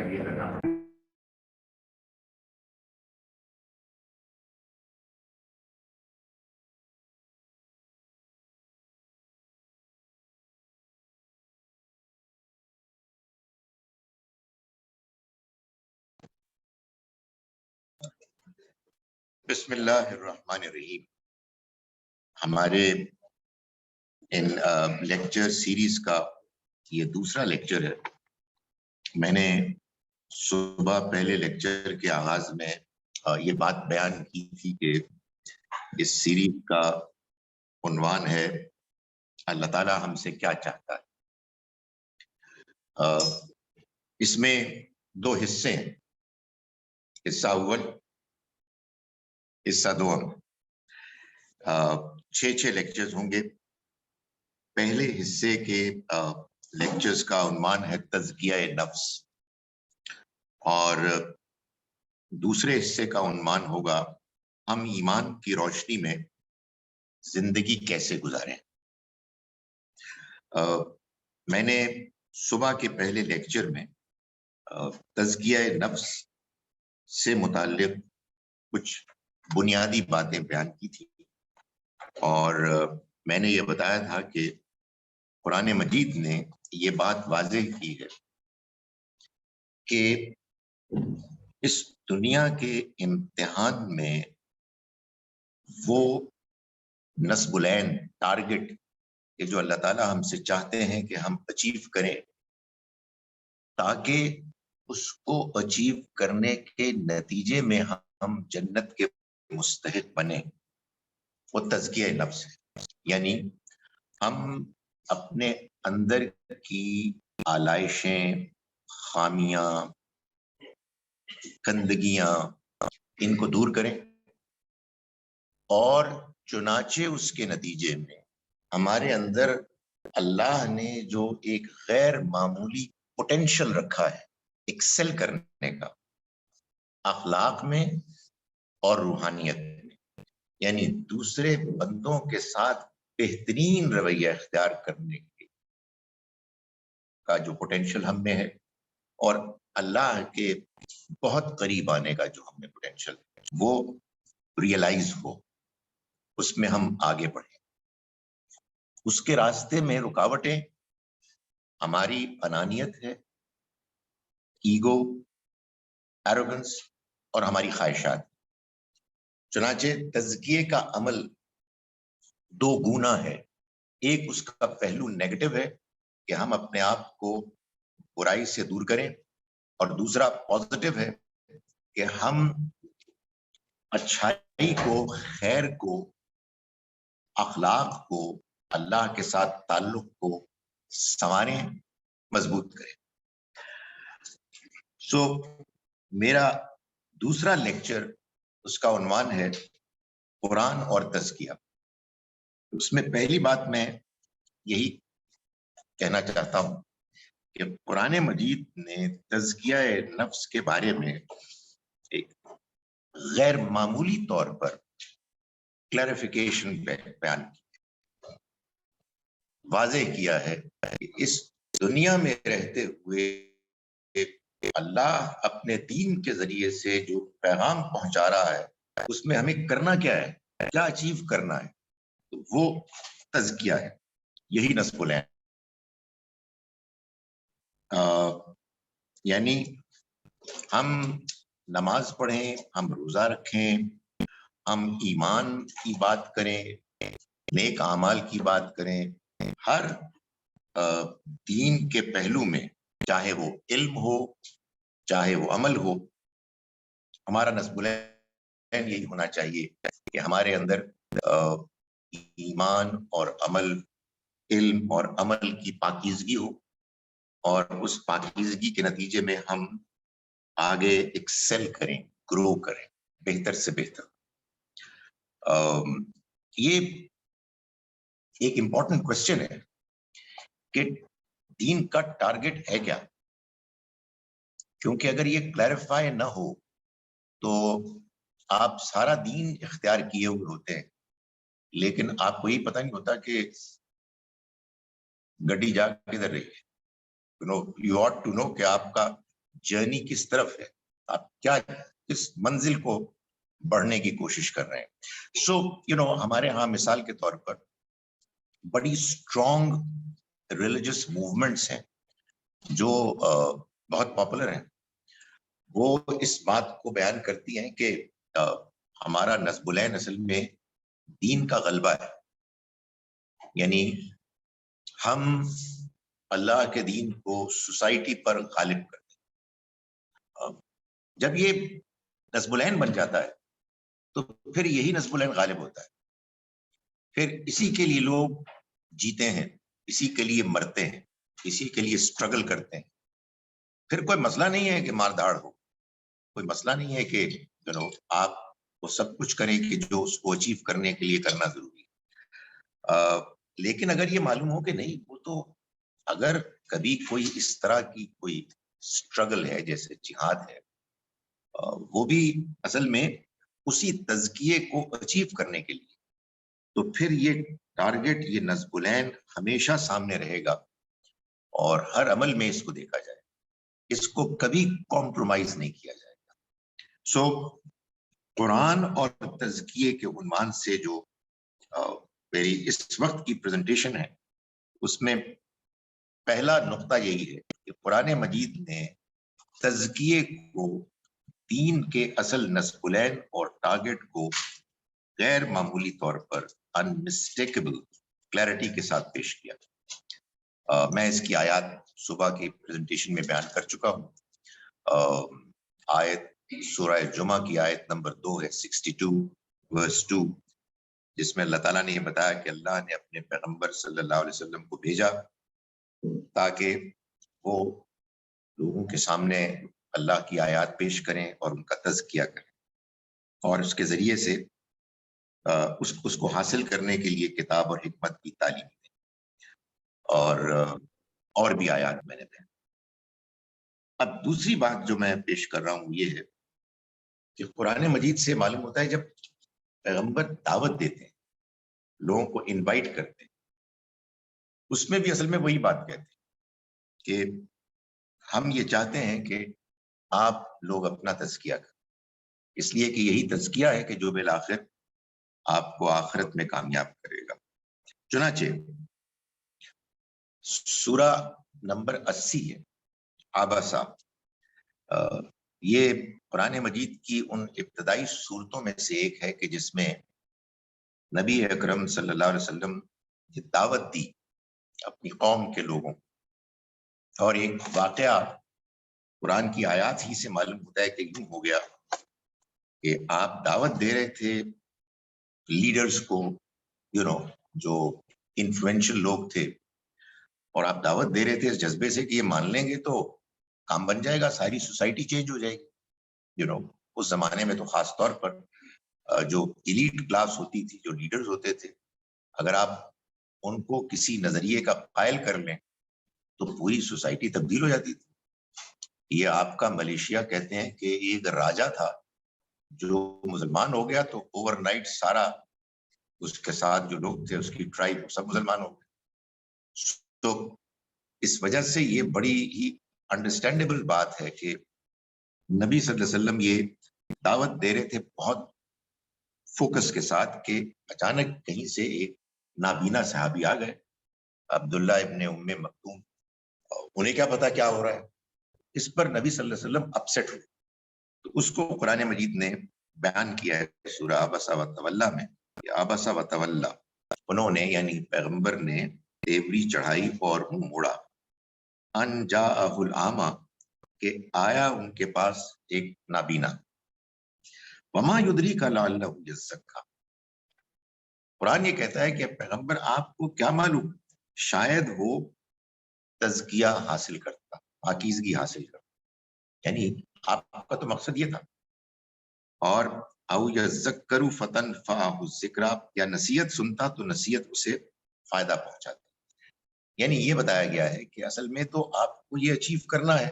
یہ کرنا. بسم اللہ الرحمن الرحیم. ہمارے ان لیکچر سیریز کا یہ دوسرا لیکچر ہے. میں نے صبح پہلے لیکچر کے آغاز میں یہ بات بیان کی تھی کہ اس سیریز کا عنوان ہے اللہ تعالیٰ ہم سے کیا چاہتا ہے. اس میں دو حصے ہیں. حصہ اول، حصہ دوم. 6 لیکچرز ہوں گے. پہلے حصے کے لیکچرز کا عنوان ہے تزکیہ نفس، اور دوسرے حصے کا عنوان ہوگا ہم ایمان کی روشنی میں زندگی کیسے گزاریں. میں نے صبح کے پہلے لیکچر میں تزکیہ نفس سے متعلق کچھ بنیادی باتیں بیان کی تھی، اور میں نے یہ بتایا تھا کہ قرآن مجید نے یہ بات واضح کی ہے کہ اس دنیا کے امتحان میں وہ نصب العین ٹارگٹ کہ جو اللہ تعالیٰ ہم سے چاہتے ہیں کہ ہم اچیو کریں، تاکہ اس کو اچیو کرنے کے نتیجے میں ہم جنت کے مستحق بنیں، وہ تزکیہ نفس ہے. یعنی ہم اپنے اندر کی آلائشیں، خامیاں، گندگیاں، ان کو دور کریں، اور چنانچہ اس کے نتیجے میں ہمارے اندر اللہ نے جو ایک غیر معمولی پوٹینشل رکھا ہے ایکسل کرنے کا، اخلاق میں اور روحانیت میں، یعنی دوسرے بندوں کے ساتھ بہترین رویہ اختیار کرنے کا جو پوٹینشل ہم میں ہے، اور اللہ کے بہت قریب آنے کا جو ہم میں پوٹینشل ہے، وہ ریئلائز ہو، اس میں ہم آگے بڑھیں. اس کے راستے میں رکاوٹیں ہماری انانیت ہے، ایگو، ایروگنس، اور ہماری خواہشات. چنانچہ تزکیے کا عمل دو گنا ہے. ایک اس کا پہلو نیگیٹو ہے کہ ہم اپنے آپ کو برائی سے دور کریں، اور دوسرا پازیٹو ہے کہ ہم اچھائی کو، خیر کو، اخلاق کو، اللہ کے ساتھ تعلق کو سنواریں، مضبوط کریں. میرا دوسرا لیکچر، اس کا عنوان ہے قرآن اور تزکیہ. اس میں پہلی بات میں یہی کہنا چاہتا ہوں کہ قرآن مجید نے تزکیہ نفس کے بارے میں ایک غیر معمولی طور پر کلیریفیکیشن بیان کی، واضح کیا ہے کہ اس دنیا میں رہتے ہوئے اللہ اپنے دین کے ذریعے سے جو پیغام پہنچا رہا ہے، اس میں ہمیں کرنا کیا ہے، کیا اچیو کرنا ہے، تو وہ تزکیہ ہے. یہی نصب العین. یعنی ہم نماز پڑھیں، ہم روزہ رکھیں، ہم ایمان کی بات کریں، نیک اعمال کی بات کریں، ہر دین کے پہلو میں، چاہے وہ علم ہو، چاہے وہ عمل ہو، ہمارا نصب العین یہی ہونا چاہیے کہ ہمارے اندر ایمان اور عمل، علم اور عمل کی پاکیزگی ہو، اور اس پاکیزگی کے نتیجے میں ہم آگے ایکسل کریں، گرو کریں، بہتر سے بہتر. یہ ایک امپورٹنٹ کوشچن ہے کہ دین کا ٹارگٹ ہے کیا، کیونکہ اگر یہ کلیریفائی نہ ہو تو آپ سارا دین اختیار کیے ہوئے ہوتے ہیں، لیکن آپ کو یہ پتہ نہیں ہوتا کہ گڈی جا کدھر رہی ہے. یو ought to know کہ آپ کا جرنی کس طرف ہے، آپ کیا کس منزل کو بڑھنے کی کوشش کر رہے ہیں. سو ہمارے ہاں مثال کے طور پر بڑی اسٹرانگ ریلیجس موومنٹس ہیں جو بہت پاپولر ہیں. وہ اس بات کو بیان کرتی ہیں کہ ہمارا نصب العین اصل میں دین کا غلبہ ہے، یعنی ہم اللہ کے دین کو سوسائٹی پر غالب کرتے ہیں. جب یہ نصب العین بن جاتا ہے تو پھر یہی نصب العین غالب ہوتا ہے، پھر اسی کے لیے لوگ جیتے ہیں، اسی کے لیے مرتے ہیں، اسی کے لیے اسٹرگل کرتے ہیں. پھر کوئی مسئلہ نہیں ہے کہ مار دھاڑ ہو، کوئی مسئلہ نہیں ہے کہ آپ وہ سب کچھ کریں کہ جو اس کو اچیو کرنے کے لیے کرنا ضروری ہے. لیکن اگر یہ معلوم ہو کہ نہیں، وہ تو اگر کبھی کوئی اس طرح کی کوئی اسٹرگل ہے جیسے جہاد ہے، وہ بھی اصل میں اسی تزکیے کو اچیو کرنے کے لیے، تو پھر یہ ٹارگٹ، یہ نصب العین ہمیشہ سامنے رہے گا اور ہر عمل میں اس کو دیکھا جائے، اس کو کبھی کمپرومائز نہیں کیا جائے گا. سو قرآن اور تزکیے کے عنوان سے جو میری اس وقت کی پریزنٹیشن ہے، اس میں پہلا نقطہ یہی ہے کہ قرآن مجید نے تزکیے کو دین کے اصل نصب العین اور ٹارگٹ کو غیر معمولی طور پر انمسٹیکیبل کلیئرٹی کے ساتھ پیش کیا. میں اس کی آیات صبح کی پریزنٹیشن میں بیان کر چکا ہوں. آیت سورہ جمعہ کی آیت نمبر 2 ہے، 62 ورس 2، جس میں اللہ تعالیٰ نے یہ بتایا کہ اللہ نے اپنے پیغمبر صلی اللہ علیہ وسلم کو بھیجا تاکہ وہ لوگوں کے سامنے اللہ کی آیات پیش کریں اور ان کا تزکیہ کریں، اور اس کے ذریعے سے اس کو حاصل کرنے کے لیے کتاب اور حکمت کی تعلیم دیں. اور بھی آیات میں نے دیں. اب دوسری بات جو میں پیش کر رہا ہوں یہ ہے کہ قرآن مجید سے معلوم ہوتا ہے جب پیغمبر دعوت دیتے ہیں، لوگوں کو انوائٹ کرتے ہیں، اس میں بھی اصل میں وہی بات کہتے ہیں کہ ہم یہ چاہتے ہیں کہ آپ لوگ اپنا تزکیہ کریں، اس لیے کہ یہی تزکیہ ہے کہ جو بالآخر آپ کو آخرت میں کامیاب کرے گا. چنانچہ سورہ نمبر 80 ہے، عبسہ. یہ قرآن مجید کی ان ابتدائی صورتوں میں سے ایک ہے کہ جس میں نبی اکرم صلی اللہ علیہ وسلم نے دعوت دی اپنی قوم کے لوگوں، اور ایک واقعہ قرآن کی آیات ہی سے معلوم ہوتا ہے کہ یوں ہو گیا کہ آپ دعوت دے رہے تھے لیڈرز کو، جو انفلوئنشل لوگ تھے، اور آپ دعوت دے رہے تھے اس جذبے سے کہ یہ مان لیں گے تو کام بن جائے گا، ساری سوسائٹی چینج ہو جائے گی. اس زمانے میں تو خاص طور پر جو ایلیٹ کلاس ہوتی تھی، جو لیڈرز ہوتے تھے، اگر آپ ان کو کسی نظریے کا قائل کر لیں تو پوری سوسائٹی تبدیل ہو جاتی تھی. یہ آپ کا ملیشیا کہتے ہیں کہ ایک راجا تھا جو مسلمان ہو گیا تو اوور نائٹ سارا اس کے ساتھ جو لوگ تھے، اس کی ٹرائب، سب مسلمان ہو گئے. تو اس وجہ سے یہ بڑی ہی انڈرسٹینڈیبل بات ہے کہ نبی صلی اللہ علیہ وسلم یہ دعوت دے رہے تھے بہت فوکس کے ساتھ کہ اچانک کہیں سے ایک نابینا صحابی آ گئے، عبداللہ ابن ام مکتوم. انہیں کیا پتا کیا ہو رہا ہے، اس پر نبی صلی اللہ علیہ وسلم اپسیٹ ہوئے. تو اس کو قرآن مجید نے بیان کیا ہے سورہ عبسہ و تولی میں. عبسہ و تولی، انہوں نے یعنی پیغمبر نے تیوری چڑھائی اور منہ موڑا، ان جاءہ الاعمی، کہ آیا ان کے پاس ایک نابینا. وما یدریک لعلہ یزکیٰ، قرآن یہ کہتا ہے کہ پیغمبر آپ کو کیا معلوم، شاید وہ تزکیہ حاصل کرتا، پاکیزگی حاصل کرتا. یعنی آپ کا تو مقصد یہ تھا. اور او یذکر فتنفعہ الذکریٰ، یا نصیحت سنتا تو نصیحت اسے فائدہ پہنچاتا. یعنی یہ بتایا گیا ہے کہ اصل میں تو آپ کو یہ اچیو کرنا ہے،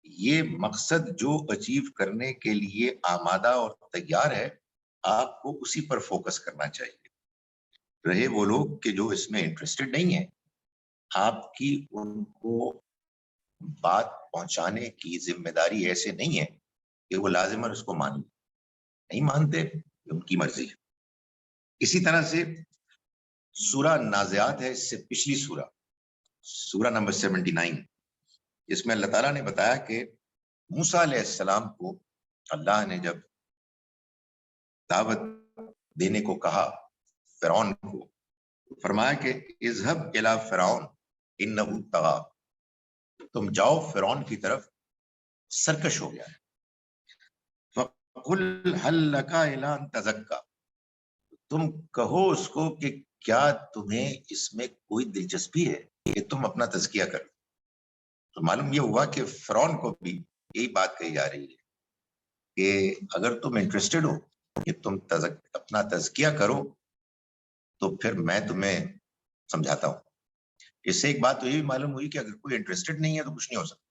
یہ مقصد جو اچیو کرنے کے لیے آمادہ اور تیار ہے، آپ کو اسی پر فوکس کرنا چاہیے. رہے وہ لوگ کہ جو اس میں انٹرسٹڈ نہیں ہیں، آپ کی ان کو بات پہنچانے کی ذمہ داری ایسے نہیں ہے کہ وہ لازماً اس کو مان نہیں مانتے، ان کی مرضی ہے۔ اسی طرح سے سورہ نازعات ہے، اس سے پچھلی سورہ نمبر 79، جس میں اللہ تعالیٰ نے بتایا کہ موسیٰ علیہ السلام کو اللہ نے جب دعوت دینے کو کہا فرعون کو، فرمایا کہ اذهب الی فرعون انه طغى، تم جاؤ فرعون کی طرف، سرکش ہو گیا ہے۔ فقل هل لك الى ان تزكى، تم کہو اس کو کہ کیا تمہیں اس میں کوئی دلچسپی ہے کہ تم اپنا تزکیہ کرو۔ تو معلوم یہ ہوا کہ فرعون کو بھی یہی بات کہی جا رہی ہے کہ اگر تم انٹرسٹڈ ہو کہ تم اپنا تزکیہ کرو تو پھر میں تمہیں سمجھاتا ہوں۔ اس سے ایک بات تو یہ بھی معلوم ہوئی کہ اگر کوئی انٹرسٹڈ نہیں ہے تو کچھ نہیں ہو سکتا۔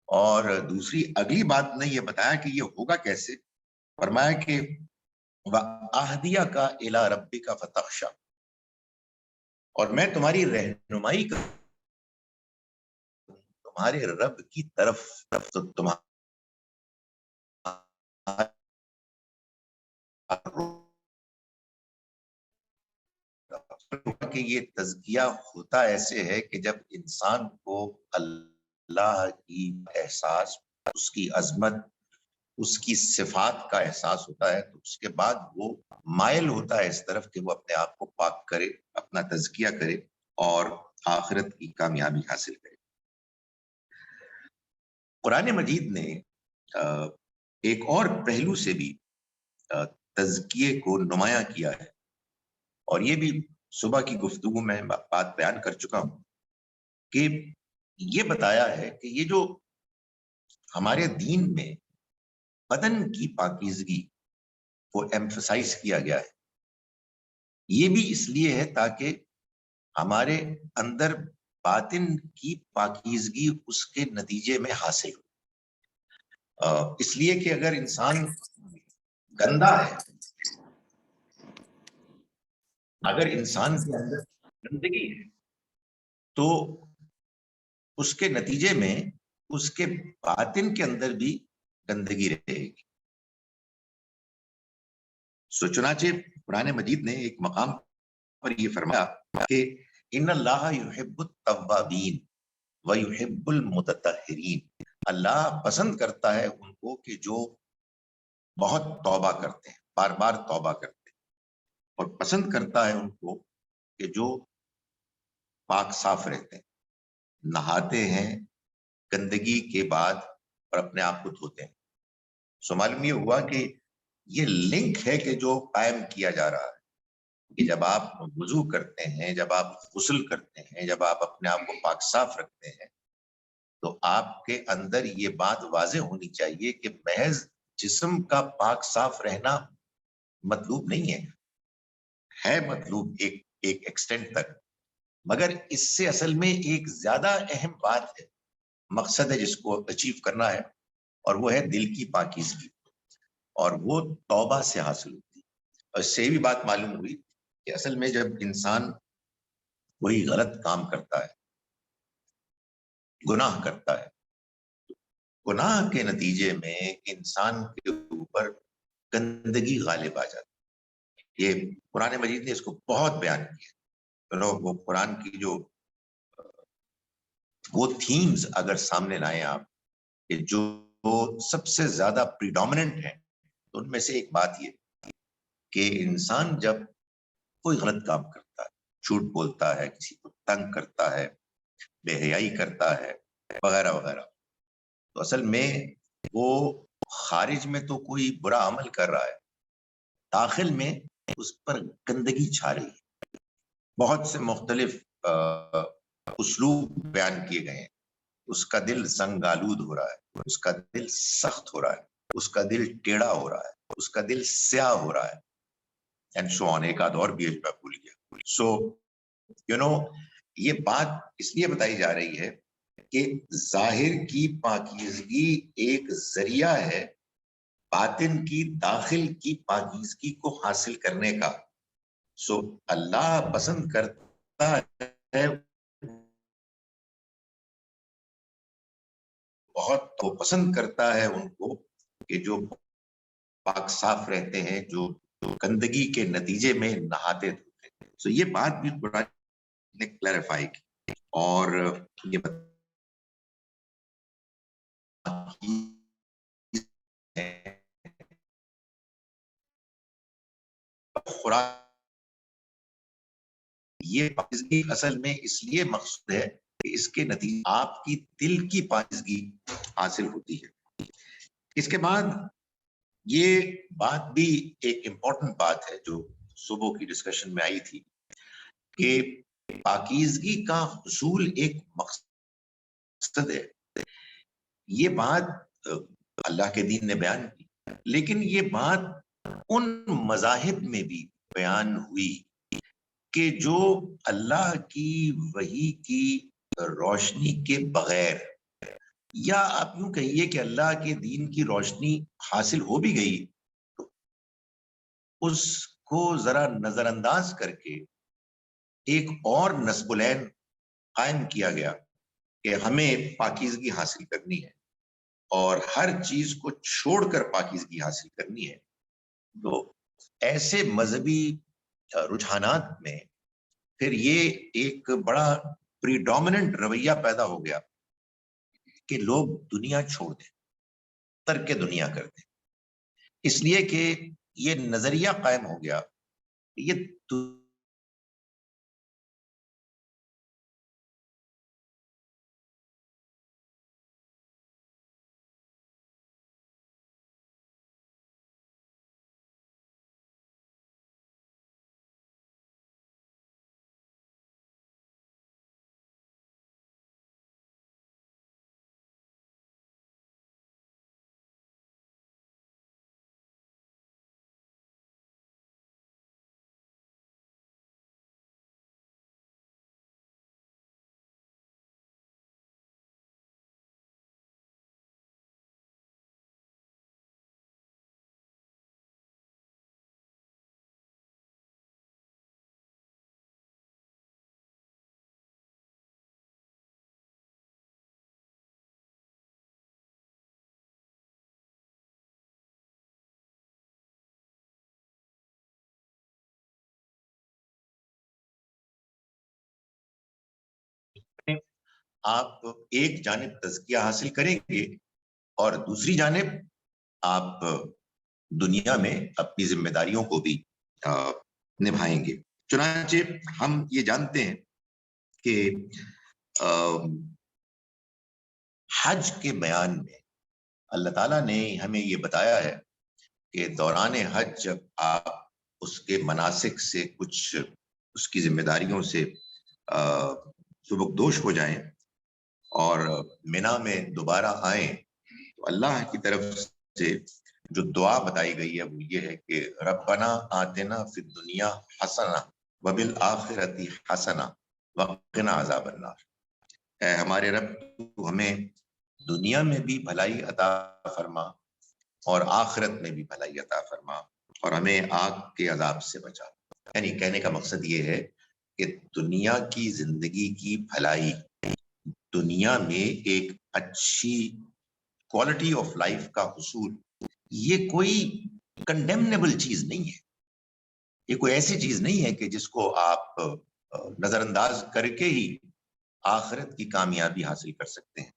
اور دوسری اگلی بات نے یہ بتایا کہ یہ ہوگا کیسے، فرمایا کہ وَأَهْدِيَكَ إِلَىٰ رَبِّكَ فَتَخْشَىٰ، اور میں تمہاری رہنمائی کروں تمہارے رب کی طرف، تو تمہارا کہ یہ تزکیہ ہوتا ایسے ہے کہ جب انسان کو اللہ کی احساس، اس کی عظمت، اس کی صفات کا احساس ہوتا ہے، تو اس کے بعد وہ مائل ہوتا ہے اس طرف کہ وہ اپنے آپ کو پاک کرے، اپنا تزکیہ کرے اور آخرت کی کامیابی حاصل کرے۔ قرآن مجید نے ایک اور پہلو سے بھی تزکیے کو نمایاں کیا ہے، اور یہ بھی صبح کی گفتگو میں بات بیان کر چکا ہوں کہ یہ بتایا ہے کہ یہ جو ہمارے دین میں بدن کی پاکیزگی کو ایمفسائز کیا گیا ہے، یہ بھی اس لیے ہے تاکہ ہمارے اندر باطن کی پاکیزگی اس کے نتیجے میں حاصل ہو۔ اس لیے کہ اگر انسان گندا ہے، اگر انسان کے اندر گندگی ہے تو اس کے نتیجے میں اس کے باطن کے اندر بھی گندگی رہے گی۔ سو چنانچہ قرآن مجید نے ایک مقام پر یہ فرمایا کہ ان اللہ یحب التوابین ویحب المتطہرین، اللہ پسند کرتا ہے ان کو کہ جو بہت توبہ کرتے ہیں، بار بار توبہ کرتے ہیں، اور پسند کرتا ہے ان کو کہ جو پاک صاف رہتے ہیں، نہاتے ہیں گندگی کے بعد اور اپنے آپ کو دھوتے ہیں۔ سو معلوم یہ ہوا کہ یہ لنک ہے کہ جو قائم کیا جا رہا ہے کہ جب آپ وضو کرتے ہیں، جب آپ غسل کرتے ہیں، جب آپ اپنے آپ کو پاک صاف رکھتے ہیں، تو آپ کے اندر یہ بات واضح ہونی چاہیے کہ محض جسم کا پاک صاف رہنا مطلوب نہیں ہے مطلوب ایک ایکسٹینٹ تک، مگر اس سے اصل میں ایک زیادہ اہم بات ہے، مقصد ہے جس کو اچیو کرنا ہے، اور وہ ہے دل کی پاکیزگی، اور وہ توبہ سے حاصل ہوتی ہے۔ اور اس سے بھی بات معلوم ہوئی کہ اصل میں جب انسان کوئی غلط کام کرتا ہے، گناہ کرتا ہے، گناہ کے نتیجے میں انسان کے اوپر گندگی غالب آ جاتی ہے۔ یہ قرآن مجید نے اس کو بہت بیان کیا، وہ قرآن کی جو وہ تھیمز اگر سامنے لائیں آپ کہ جو سب سے زیادہ پریڈومیننٹ ہیں، تو ان میں سے ایک بات یہ کہ انسان جب کوئی غلط کام کرتا ہے، جھوٹ بولتا ہے، کسی کو تنگ کرتا ہے، بے حیائی کرتا ہے، وغیرہ وغیرہ، تو اصل میں وہ خارج میں تو کوئی برا عمل کر رہا ہے، داخل میں اس پر گندگی چھا رہی ہے۔ بہت سے مختلف اسلوب بیان کیے گئے ہیں۔ اس کا دل زنگ آلود ہو رہا ہے، اس کا دل سخت ہو رہا ہے، اس کا دل ٹیڑھا ہو رہا ہے، اس کا دل سیاہ ہو رہا ہے، اینڈ سو آن، ایک آدھ اور بھی میں بھول گیا۔ سو یہ بات اس لیے بتائی جا رہی ہے کہ ظاہر کی پاکیزگی ایک ذریعہ ہے باطن کی، داخل کی پاکیزگی کو حاصل کرنے کا۔ سو اللہ پسند کرتا ہے بہت تو پسند کرتا ہے ان کو کہ جو پاک صاف رہتے ہیں، جو گندگی کے نتیجے میں نہاتے دھوتے ہیں. تو یہ بات بھی قرآن نے کلیریفائی کی اور یہ خوراک، یہ پاکیزگی اصل میں اس لیے مقصود ہے کہ اس کے نتیجے آپ کی دل کی پاکیزگی حاصل ہوتی ہے. اس کے بعد یہ بات بھی ایک امپورٹنٹ بات ہے جو صبح کی ڈسکشن میں آئی تھی کہ پاکیزگی کا حصول ایک مقصد ہے. یہ بات اللہ کے دین نے بیان کی، لیکن یہ بات ان مذاہب میں بھی بیان ہوئی کہ جو اللہ کی وحی کی روشنی کے بغیر، یا آپ یوں کہیے کہ اللہ کے دین کی روشنی حاصل ہو بھی گئی تو اس کو ذرا نظر انداز کر کے ایک اور نصب العین قائم کیا گیا کہ ہمیں پاکیزگی حاصل کرنی ہے اور ہر چیز کو چھوڑ کر پاکیزگی حاصل کرنی ہے. تو ایسے مذہبی رجحانات میں پھر یہ ایک بڑا پریڈومیننٹ رویہ پیدا ہو گیا کہ لوگ دنیا چھوڑ دیں، ترک دنیا کر دیں، اس لیے کہ یہ نظریہ قائم ہو گیا کہ یہ آپ ایک جانب تزکیہ حاصل کریں گے اور دوسری جانب آپ دنیا میں اپنی ذمہ داریوں کو بھی نبھائیں گے. چنانچہ ہم یہ جانتے ہیں کہ حج کے بیان میں اللہ تعالیٰ نے ہمیں یہ بتایا ہے کہ دوران حج جب آپ اس کے مناسک سے کچھ اس کی ذمہ داریوں سے سبکدوش ہو جائیں اور منا میں دوبارہ آئیں تو اللہ کی طرف سے جو دعا بتائی گئی ہے وہ یہ ہے کہ ربنا آتنا فی الدنیا حسنہ وبالآخرۃ حسنہ وقنا عذاب النار. اے ہمارے رب تو ہمیں دنیا میں بھی بھلائی عطا فرما اور آخرت میں بھی بھلائی عطا فرما اور ہمیں آگ کے عذاب سے بچا. یعنی کہنے کا مقصد یہ ہے کہ دنیا کی زندگی کی بھلائی، دنیا میں ایک اچھی کوالٹی آف لائف کا حصول، یہ کوئی کنڈیمنیبل چیز نہیں ہے. یہ کوئی ایسی چیز نہیں ہے کہ جس کو آپ نظر انداز کر کے ہی آخرت کی کامیابی حاصل کر سکتے ہیں.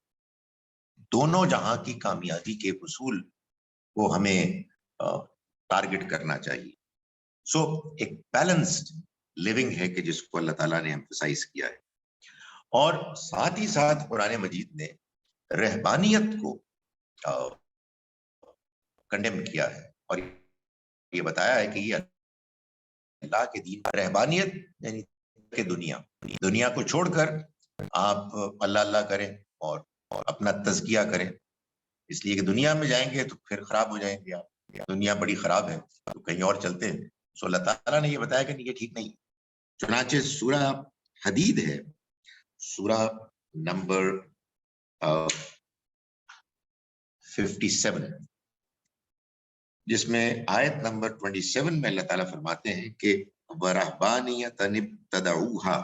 دونوں جہاں کی کامیابی کے حصول کو ہمیں ٹارگٹ کرنا چاہیے. سو ایک بیلنسڈ لیونگ ہے کہ جس کو اللہ تعالیٰ نے ایمفسائز کیا ہے. اور ساتھ ہی ساتھ قرآن مجید نے رہبانیت کو کنڈیم کیا ہے اور یہ بتایا ہے کہ یہ اللہ کے دین رہبانیت یعنی کہ دنیا کو چھوڑ کر آپ اللہ اللہ کریں اور اپنا تزکیہ کریں، اس لیے کہ دنیا میں جائیں گے تو پھر خراب ہو جائیں گے آپ. دنیا بڑی خراب ہے تو کہیں اور چلتے ہیں. سو اللہ تعالیٰ نے یہ بتایا کہ یہ ٹھیک نہیں. چنانچہ سورہ حدید ہے، سورہ نمبر 57، جس میں آیت نمبر 27 میں اللہ تعالیٰ فرماتے ہیں کہ وَرَهْبَانِيَّةً ابْتَدَعُوهَا،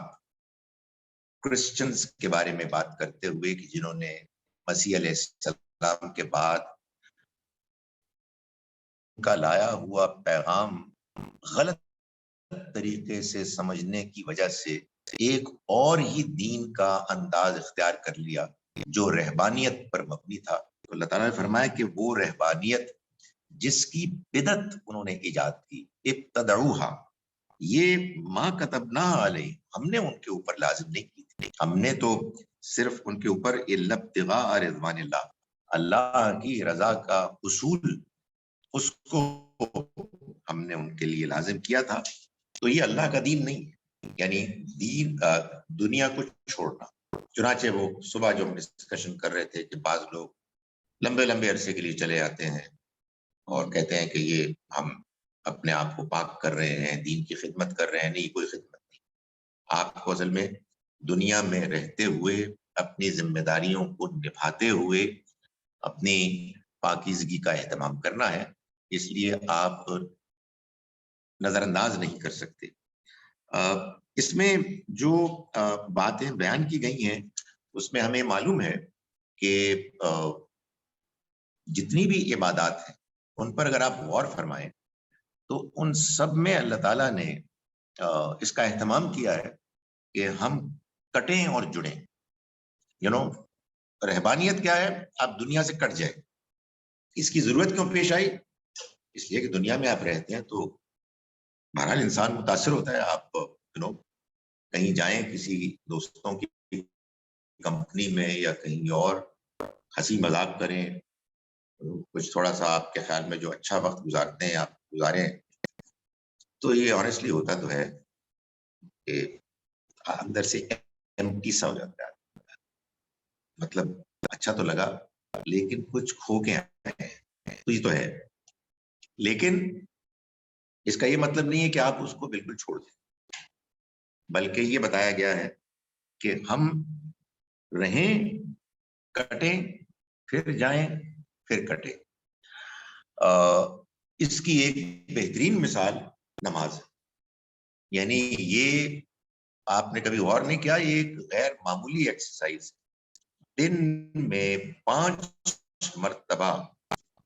کرسچنز کے بارے میں بات کرتے ہوئے کہ جنہوں نے مسیح علیہ السلام کے بعد کا لایا ہوا پیغام غلط طریقے سے سمجھنے کی وجہ سے ایک اور ہی دین کا انداز اختیار کر لیا جو رہبانیت پر مبنی تھا. تو اللہ تعالیٰ نے فرمایا کہ وہ رہبانیت جس کی بدعت انہوں نے ایجاد کی، ابتدعوہا، یہ ما کتبناہا علیہم، ہم نے ان کے اوپر لازم نہیں کی تھی. ہم نے تو صرف ان کے اوپر الا ابتغاء رضوان اللہ، اللہ کی رضا کا اصول، اس کو ہم نے ان کے لیے لازم کیا تھا. تو یہ اللہ کا دین نہیں ہے، یعنی دین دنیا کو چھوڑنا. چنانچہ وہ صبح جو ہم ڈسکشن کر رہے تھے کہ بعض لوگ لمبے لمبے عرصے کے لیے چلے آتے ہیں اور کہتے ہیں کہ یہ ہم اپنے آپ کو پاک کر رہے ہیں، دین کی خدمت کر رہے ہیں. نہیں، کوئی خدمت نہیں. آپ کو اصل میں دنیا میں رہتے ہوئے اپنی ذمہ داریوں کو نبھاتے ہوئے اپنی پاکیزگی کا اہتمام کرنا ہے. اس لیے آپ نظر انداز نہیں کر سکتے. اس میں جو باتیں بیان کی گئی ہیں اس میں ہمیں معلوم ہے کہ جتنی بھی عبادات ہیں ان پر اگر آپ غور فرمائیں تو ان سب میں اللہ تعالیٰ نے اس کا اہتمام کیا ہے کہ ہم کٹیں اور جڑیں. رہبانیت کیا ہے؟ آپ دنیا سے کٹ جائیں. اس کی ضرورت کیوں پیش آئی؟ اس لیے کہ دنیا میں آپ رہتے ہیں تو بہرحال انسان متاثر ہوتا ہے. آپ کہیں جائیں کسی دوستوں کی کمپنی میں یا کہیں اور، ہنسی مذاق کریں، کچھ تھوڑا سا آپ کے خیال میں جو اچھا وقت گزارتے ہیں آپ گزاریں، تو یہ آنیسٹلی ہوتا تو ہے کہ اندر سے ایمٹی سا ہو جاتا ہے. مطلب اچھا تو لگا لیکن کچھ کھو کے آئے ہیں، تو یہ تو ہے. لیکن اس کا یہ مطلب نہیں ہے کہ آپ اس کو بالکل چھوڑ دیں، بلکہ یہ بتایا گیا ہے کہ ہم رہیں، کٹیں، پھر جائیں، پھر کٹیں. اس کی ایک بہترین مثال نماز ہے. یعنی یہ آپ نے کبھی غور نہیں کیا، یہ ایک غیر معمولی ایکسرسائز. دن میں 5 مرتبہ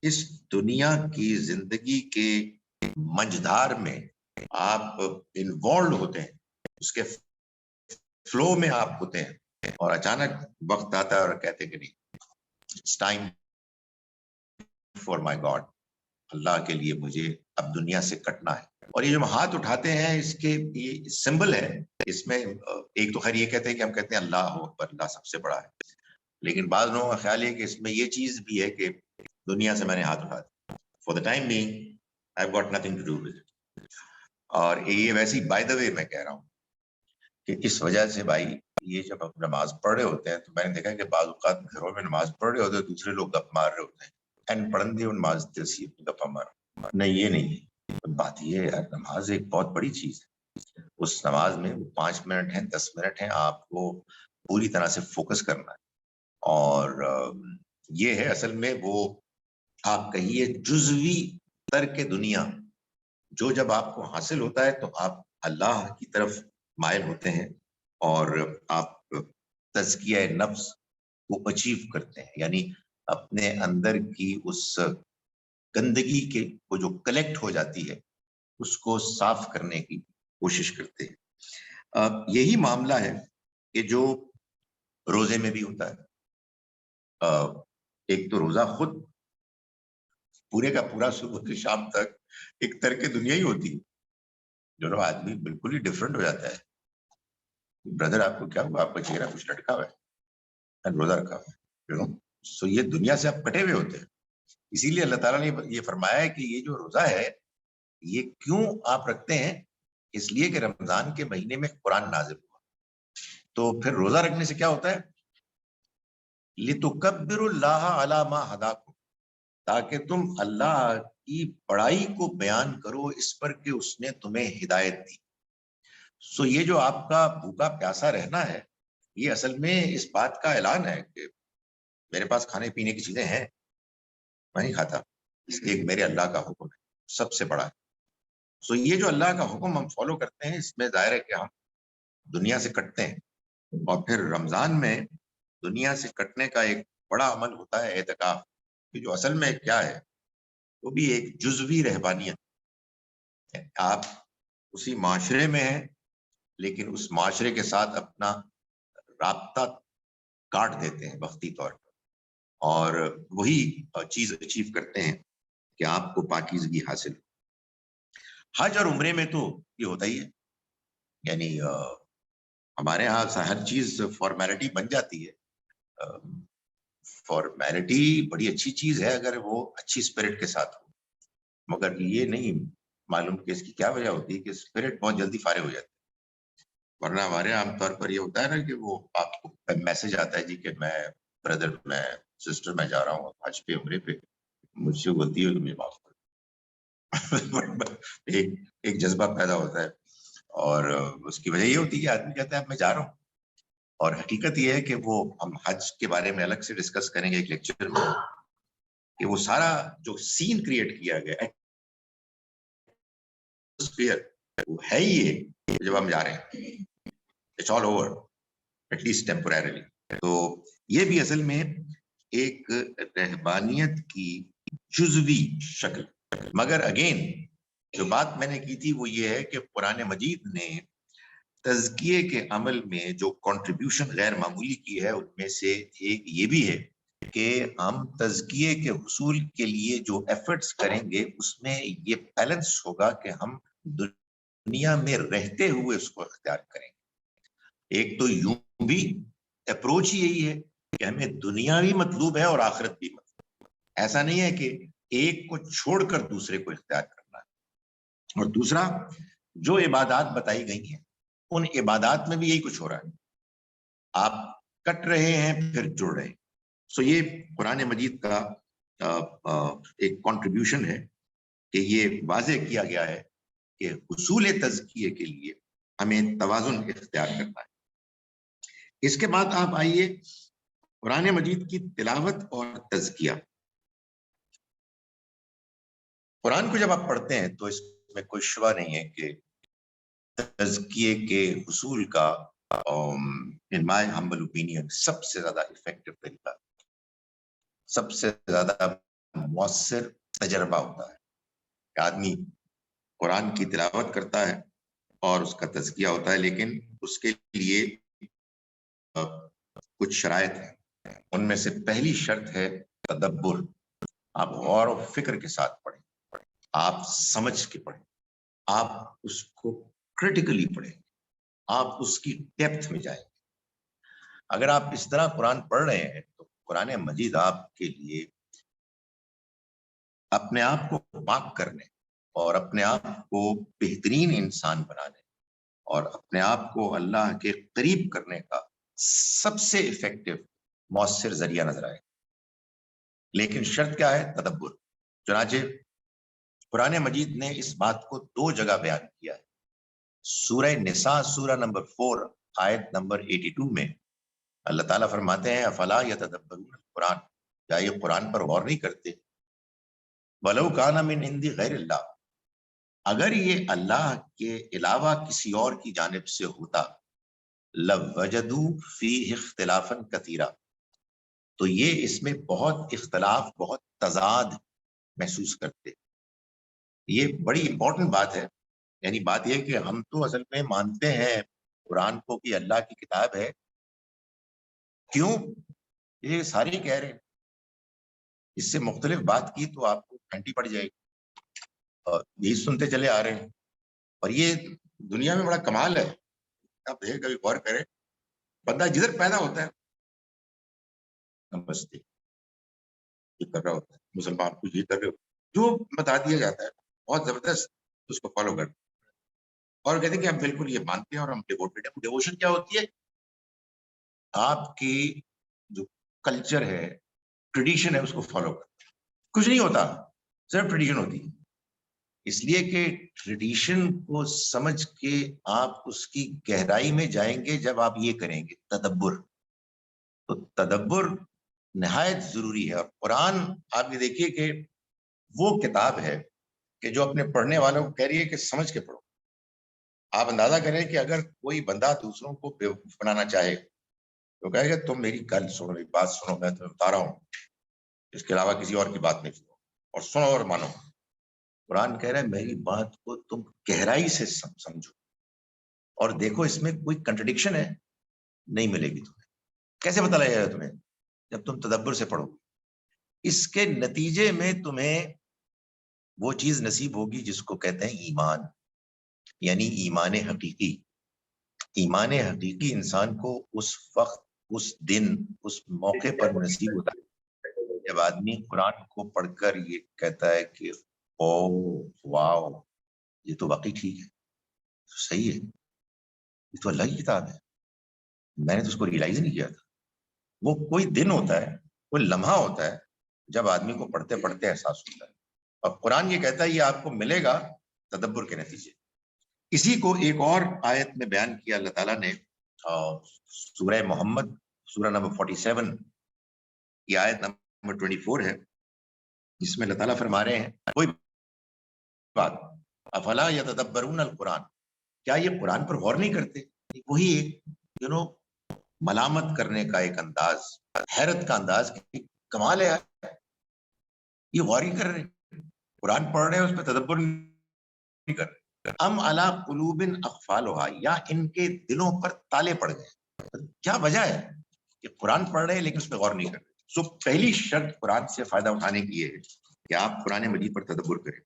اس دنیا کی زندگی کے منجدار میں آپ انوالوڈ ہوتے ہیں، اس کے فلو میں آپ ہوتے ہیں، اور اچانک وقت آتا ہے اور کہتے ہیں کہ نہیں، it's time for my God, اللہ کے لیے مجھے اب دنیا سے کٹنا ہے. اور یہ جو ہم ہاتھ اٹھاتے ہیں اس کے یہ سمبل ہے. اس میں ایک تو خیر یہ کہتے ہیں کہ ہم کہتے ہیں اللہ اکبر، اللہ سب سے بڑا ہے، لیکن بعض لوگوں کا خیال ہے کہ اس میں یہ چیز بھی ہے کہ دنیا سے میں نے ہاتھ اٹھا دیا. For the time being I have got nothing to do with it. اور یہ ویسی بائی دا وے میں کہہ رہا ہوں کہ اس وجہ سے بھائی یہ جب ہم نماز پڑھ رہے ہوتے ہیں تو میں نے دیکھا کہ بعض اوقات گھروں میں نماز پڑھ رہے ہوتے ہیں، دوسرے لوگ گپ مار رہے ہوتے ہیں، این پڑھن دی نماز تیسی گپا مار. نہیں، یہ نہیں، بات یہ ہے یار، نماز ایک بہت بڑی چیز ہے. اس نماز میں 5 منٹ ہیں، 10 منٹ ہیں، آپ کو پوری طرح سے فوکس کرنا ہے. اور یہ ہے اصل میں وہ آپ کہیے جزوی ترک دنیا، جو جب آپ کو حاصل ہوتا ہے تو آپ اللہ کی طرف مائل ہوتے ہیں اور آپ تزکیہ نفس کو اچیو کرتے ہیں. یعنی اپنے اندر کی اس گندگی کے وہ جو کلیکٹ ہو جاتی ہے اس کو صاف کرنے کی کوشش کرتے ہیں. یہی معاملہ ہے کہ جو روزے میں بھی ہوتا ہے. ایک تو روزہ خود پورے کا پورا صبح سے شام تک ایک ترک دنیا ہی ہوتی ہے، جو آدمی بالکل ہی ڈفرنٹ ہو جاتا ہے. بردر آپ کو کیا ہوا؟ آپ کا چہرہ کچھ لٹکا ہوا ہے، روزہ رکھا ہوا ہے. سو یہ دنیا سے آپ کٹے ہوئے ہوتے ہیں. اسی لیے اللہ تعالیٰ نے یہ فرمایا ہے کہ یہ جو روزہ ہے یہ کیوں آپ رکھتے ہیں؟ اس لیے کہ رمضان کے مہینے میں قرآن نازل ہوا. تو پھر روزہ رکھنے سے کیا ہوتا ہے؟ لِتُكَبِّرُوا اللَّهَ عَلَى مَا هَدَاكُمْ، تاکہ تم اللہ کی بڑائی کو بیان کرو اس پر کہ اس نے تمہیں ہدایت دی. سو یہ جو آپ کا بھوکا پیاسا رہنا ہے یہ اصل میں اس بات کا اعلان ہے کہ میرے پاس کھانے پینے کی چیزیں ہیں، میں نہیں کھاتا، اس لیے میرے اللہ کا حکم ہے سب سے بڑا ہے. سو یہ جو اللہ کا حکم ہم فالو کرتے ہیں اس میں ظاہر ہے کہ ہم دنیا سے کٹتے ہیں. اور پھر رمضان میں دنیا سے کٹنے کا ایک بڑا عمل ہوتا ہے اعتکاف، کہ جو اصل میں کیا ہے وہ بھی ایک جزوی رہبانیت ہے. آپ اسی معاشرے میں ہیں لیکن اس معاشرے کے ساتھ اپنا رابطہ کاٹ دیتے ہیں وقتی طور پر، اور وہی چیز اچیو کرتے ہیں کہ آپ کو پاکیزگی حاصل. حج اور عمرے میں تو یہ ہوتا ہی ہے، یعنی ہمارے ہاں ہر چیز فارمیلٹی بن جاتی ہے. فارمیلٹی بڑی اچھی چیز ہے اگر وہ اچھی اسپرٹ کے ساتھ ہو، مگر یہ نہیں معلوم کہ اس کی کیا وجہ ہوتی ہے کہ اسپرٹ بہت جلدی فارغ ہو جاتی ہے. ورنہ ہمارے عام طور پر یہ ہوتا ہے نا کہ وہ آپ کو میسج آتا ہے جی کہ میں بردر میں سسٹر میں جا رہا ہوں حج پہ عمرے پہ، مجھ سے غلطی ہوئی مجھے معاف کر. ایک جذبہ پیدا ہوتا ہے، اور اس کی وجہ یہ ہوتی ہے کہ آدمی کہتا ہے میں جا رہا ہوں. اور حقیقت یہ ہے کہ وہ ہم حج کے بارے میں الگ سے ڈسکس کریں گے ایک لیکچر میں، کہ وہ سارا جو سین کریٹ کیا گیا ایٹماسفیئر وہ ہے ہی یہ جب ہم جا رہے ہیں it's all over at least temporarily. تو یہ بھی اصل میں ایک رہبانیت کی جزوی شکل. مگر اگین جو بات میں نے کی تھی وہ یہ ہے کہ قرآن مجید نے تزکیے کے عمل میں جو کنٹریبیوشن غیر معمولی کی ہے ان میں سے ایک یہ بھی ہے کہ ہم تزکیے کے حصول کے لیے جو ایفرٹس کریں گے اس میں یہ بیلنس ہوگا کہ ہم دنیا میں رہتے ہوئے اس کو اختیار کریں گے. ایک تو یوں بھی اپروچ ہی یہی ہے کہ ہمیں دنیا بھی مطلوب ہے اور آخرت بھی مطلوب. ایسا نہیں ہے کہ ایک کو چھوڑ کر دوسرے کو اختیار کرنا ہے. اور دوسرا جو عبادات بتائی گئی ہیں ان عبادات میں بھی یہی کچھ ہو رہا ہے، آپ کٹ رہے ہیں پھر جڑ رہے ہیں. سو یہ قرآن مجید کا ایک کنٹریبیوشن ہے کہ یہ واضح کیا گیا ہے کہ حصول تزکیے کے لیے ہمیں توازن اختیار کرنا ہے. اس کے بعد آپ آئیے قرآن مجید کی تلاوت اور تزکیہ. قرآن کو جب آپ پڑھتے ہیں تو اس میں کوئی شبہ نہیں ہے کہ تزکیے کے حصول کا ان مائی ہمبل اوپینین سب سے زیادہ افیکٹو طریقہ، سب سے زیادہ مؤثر تجربہ ہوتا ہے کہ آدمی قرآن کی تلاوت کرتا ہے اور اس کا تزکیہ ہوتا ہے. لیکن اس کے لیے کچھ شرائط ہیں. ان میں سے پہلی شرط ہے تدبر. آپ غور و فکر کے ساتھ پڑھیں، آپ سمجھ کے پڑھیں، آپ اس کو کرٹیکلی پڑھیں، آپ اس کی ڈیپتھ میں جائیں. اگر آپ اس طرح قرآن پڑھ رہے ہیں تو قرآن مجید آپ کے لیے اپنے آپ کو پاک کرنے اور اپنے آپ کو بہترین انسان بنانے اور اپنے آپ کو اللہ کے قریب کرنے کا سب سے افیکٹو مؤثر ذریعہ نظر آئے. لیکن شرط کیا ہے؟ تدبر. چنانچہ قرآن مجید نے اس بات کو 2 جگہ بیان کیا ہے. سورہ نساء سورہ نمبر 4 آیت نمبر 82 میں اللہ تعالیٰ فرماتے ہیں افلا یتدبرون القرآن، کیا یہ قرآن پر غور نہیں کرتے؟ ولو کان من عند غیر اللہ، اگر یہ اللہ کے علاوہ کسی اور کی جانب سے ہوتا، لوجدوا فیہ اختلافا کثیرا، تو یہ اس میں بہت اختلاف، بہت تضاد محسوس کرتے. یہ بڑی امپورٹنٹ بات ہے. یعنی بات یہ کہ ہم تو اصل میں مانتے ہیں قرآن کو کہ اللہ کی کتاب ہے. کیوں؟ یہ ساری کہہ رہے ہیں. اس سے مختلف بات کی تو آپ کو گھنٹی پڑ جائے گی، اور یہی سنتے چلے آ رہے ہیں. اور یہ دنیا میں بڑا کمال ہے. آپ دیکھیں کبھی غور کریں، بندہ جدھر پیدا ہوتا ہے نمستے یہ کر رہا ہوتا ہے، مسلمان کو یہ کر رہے ہو، جو بتا دیا جاتا ہے بہت زبردست اس کو فالو کرتے اور کہتے ہیں کہ ہم بالکل یہ مانتے ہیں اور ہم ڈیووٹڈ ہیں. ڈیووشن کیا ہوتی ہے؟ آپ کی جو کلچر ہے، ٹریڈیشن ہے، اس کو فالو کرتے. کچھ نہیں ہوتا، صرف ٹریڈیشن ہوتی ہے. اس لیے کہ ٹریڈیشن کو سمجھ کے آپ اس کی گہرائی میں جائیں گے جب آپ یہ کریں گے تدبر. تو تدبر نہایت ضروری ہے. اور قرآن آپ یہ دیکھیے کہ وہ کتاب ہے کہ جو اپنے پڑھنے والوں کو کہہ رہی ہے کہ سمجھ کے پڑھو. آپ اندازہ کریں کہ اگر کوئی بندہ دوسروں کو بیوقوف بنانا چاہے تو کہے گا تم میری گل سنو، میری بات سنو، میں تمہیں بتا رہا ہوں، اس کے علاوہ کسی اور کی بات نہیں سنو، اور سنو اور مانو۔ قرآن کہہ رہا ہے میری بات کو تم گہرائی سے سمجھو اور دیکھو اس میں کوئی کنٹرڈکشن ہے، نہیں ملے گی تمہیں۔ کیسے پتہ لگے گا تمہیں؟ جب تم تدبر سے پڑھو گے، اس کے نتیجے میں تمہیں وہ چیز نصیب ہوگی جس کو کہتے ہیں ایمان، یعنی ایمان حقیقی۔ ایمان حقیقی انسان کو اس وقت، اس دن، اس موقع پر نصیب ہوتا ہے جب آدمی قرآن کو پڑھ کر یہ کہتا ہے کہ او واو، یہ تو واقعی ٹھیک ہے، تو صحیح ہے، یہ تو اللہ کی کتاب ہے، میں نے تو اس کو ریئلائز نہیں کیا تھا۔ وہ کوئی دن ہوتا ہے، کوئی لمحہ ہوتا ہے جب آدمی کو پڑھتے پڑھتے احساس ہوتا ہے، اور قرآن یہ کہتا ہے یہ آپ کو ملے گا تدبر کے نتیجے۔ اسی کو ایک اور آیت میں بیان کیا اللہ تعالیٰ نے، سورہ محمد سورہ نمبر 47 یہ آیت نمبر 24 ہے، جس میں اللہ تعالیٰ فرما رہے ہیں کوئی بات افلا یتدبرون القرآن، کیا یہ قرآن پر غور نہیں کرتے؟ وہی ایک ملامت کرنے کا ایک انداز، حیرت کا انداز کہ کمال ہے، یہ غور ہی کر رہے ہیں، قرآن پڑھ رہے ہیں، اس پہ تدبر نہیں کر رہے۔ ام علی قلوب اقفالها، یا ان کے دلوں پر تالے پڑ گئے۔ کیا وجہ ہے کہ قرآن پڑھ رہے ہیں لیکن اس پہ غور نہیں کر رہے؟ پہلی شرط قرآن سے فائدہ اٹھانے کی یہ ہے کہ آپ قرآن مجید پر تدبر کریں۔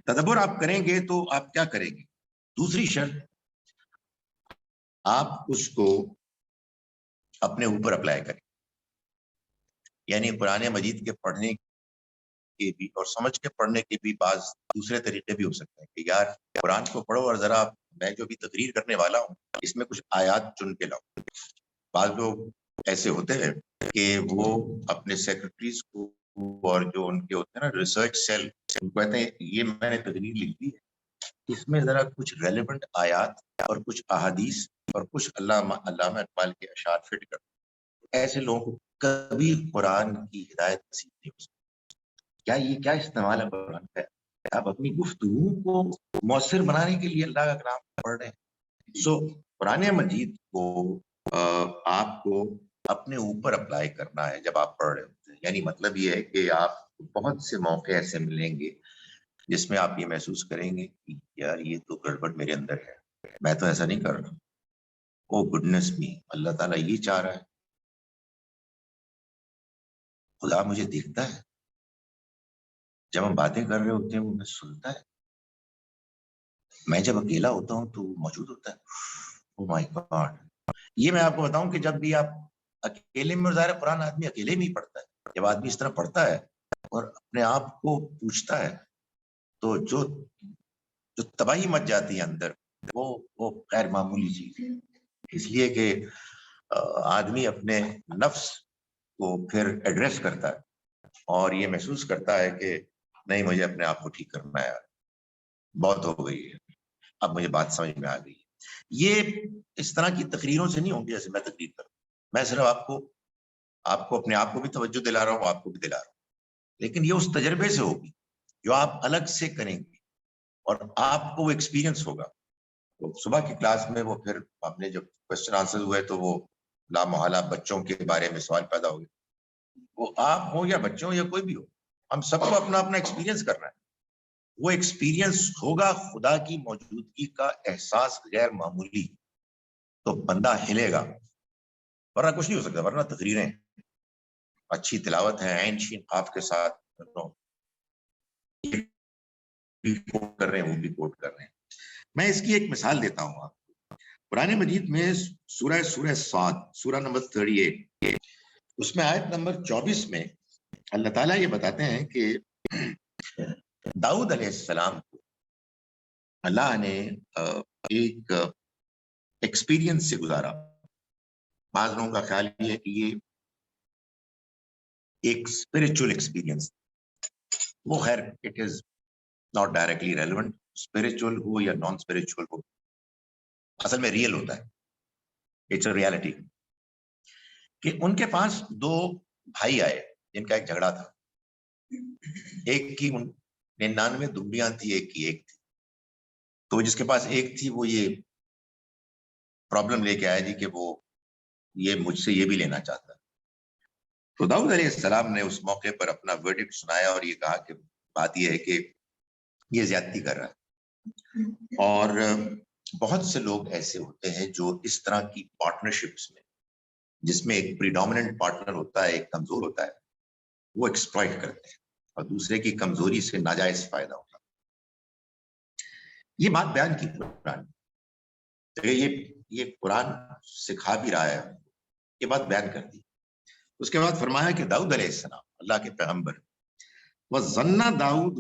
تدبر آپ کریں گے تو آپ کیا کریں گے؟ دوسری شرط، آپ اس کو اپنے اوپر اپلائی کریں، یعنی قرآن مجید کے پڑھنے کے بھی اور سمجھ کے پڑھنے کے بھی بعض دوسرے طریقے بھی ہو سکتے ہیں کہ یار قرآن کو پڑھو اور ذرا میں جو بھی تقریر کرنے والا ہوں اس میں کچھ آیات چن کے لاؤ۔ بعض لوگ ایسے ہوتے ہیں کہ وہ اپنے سیکرٹریز کو اور جو ان کے ہوتے ہیں نا ریسرچ سیل، ان کو کہتے ہیں یہ میں نے تقریر لکھ دی ہے، اس میں ذرا کچھ ریلیونٹ آیات اور کچھ احادیث اور کچھ علامہ اقبال کے اشعار فٹ کر۔ ایسے لوگوں کو کبھی قرآن کی ہدایت نصیب نہیں ہو سکتی۔ کیا استعمال ہے قرآن کا؟ آپ اپنی گفتگو کو مؤثر بنانے کے لیے اللہ کا کلام پڑھ رہے ہیں۔ قرآن مجید کو آپ کو اپنے اوپر اپلائی کرنا ہے جب آپ پڑھ رہے ہوتے ہیں، یعنی مطلب یہ ہے کہ آپ بہت سے موقع ایسے ملیں گے جس میں آپ یہ محسوس کریں گے کہ یار یہ تو گڑبڑ میرے اندر ہے، میں تو ایسا نہیں کر رہا، او گڈنس می، اللہ تعالیٰ یہ چاہ رہا ہے، خدا مجھے دیکھتا ہے، جب ہم باتیں کر رہے ہوتے ہیں وہ ہمیں سنتا ہے، میں جب اکیلا ہوتا ہوں تو وہ موجود ہوتا ہے۔ او مائی گاڈ، یہ میں آپ کو بتاؤں کہ جب بھی آپ اکیلے میں، ظاہر قرآن آدمی اکیلے میں ہی پڑھتا ہے، جب آدمی اس طرح پڑھتا ہے اور اپنے آپ کو پوچھتا ہے تو جو تباہی مچ جاتی ہے اندر، وہ غیر معمولی چیز ہے، اس لیے کہ آدمی اپنے نفس کو پھر ایڈریس کرتا ہے اور یہ محسوس کرتا ہے کہ نہیں مجھے اپنے آپ کو ٹھیک کرنا ہے، بہت ہو گئی ہے، اب مجھے بات سمجھ میں آ گئی۔ یہ اس طرح کی تقریروں سے نہیں ہوگی جیسے میں تقریر کروں، میں صرف آپ کو اپنے آپ کو بھی توجہ دلا رہا ہوں، آپ کو بھی دلا رہا ہوں، لیکن یہ اس تجربے سے ہوگی جو آپ الگ سے کریں گے اور آپ کو وہ ایکسپیرینس ہوگا۔ صبح کی کلاس میں وہ پھر آپ نے جب کوشچن آنسر ہوئے تو وہ لامحالہ بچوں کے بارے میں سوال پیدا ہو گیا، وہ آپ ہو یا بچوں یا کوئی بھی ہو، ہم سب کو اپنا اپنا ایکسپیرینس کرنا ہے۔ وہ ایکسپیرینس ہوگا خدا کی موجودگی کا احساس غیر معمولی، تو بندہ ہلے گا، ورنہ کچھ نہیں ہو سکتا، ورنہ تقریریں اچھی تلاوت ہے عین شین قاف کے ساتھ کوٹ کر رہے ہیں، وہ بھی کوٹ کر رہے ہیں۔ میں اس کی ایک مثال دیتا ہوں آپ کو، قرآن مجید میں سورہ صاد، سورہ نمبر 38، اس میں آیت نمبر 24 میں اللہ تعالیٰ یہ بتاتے ہیں کہ داؤد علیہ السلام کو اللہ نے ایک ایکسپیرینس سے گزارا۔ بعض لوگوں کا خیال یہ ہے کہ یہ ایک اسپرچل ایکسپیرینس، وہ خیر it is not directly relevant, spiritual ہو یا نان اسپرچل ہو، اصل میں ریئل ہوتا ہے، اٹس اے ریالٹی، کہ ان کے پاس دو بھائی آئے جن کا ایک جھگڑا تھا، ایک کی 99 دمبیاں تھی، ایک کی ایک تھی، تو جس کے پاس ایک تھی وہ یہ پرابلم لے کے آیا جی کہ وہ یہ مجھ سے یہ بھی لینا چاہتا ہے. تو داؤد علیہ السلام نے اس موقع پر اپنا ورڈکٹ سنایا اور یہ کہا کہ بات یہ ہے کہ یہ زیادتی کر رہا ہے. اور بہت سے لوگ ایسے ہوتے ہیں جو اس طرح کی پارٹنرشپس میں، جس میں ایک پریڈومیننٹ پارٹنر ہوتا ہے، ایک کمزور ہوتا ہے، وہ ایکسپلائٹ کرتے ہیں اور دوسرے کی کمزوری سے ناجائز فائدہ ہوتا ہے. یہ بات بیان کی قرآن نے، یہ قرآن سکھا بھی رہا ہے، یہ بات بیان کر دی. اس کے بعد فرمایا کہ داؤد علیہ السلام اللہ کے پیغمبر، وَظَنَّ داؤد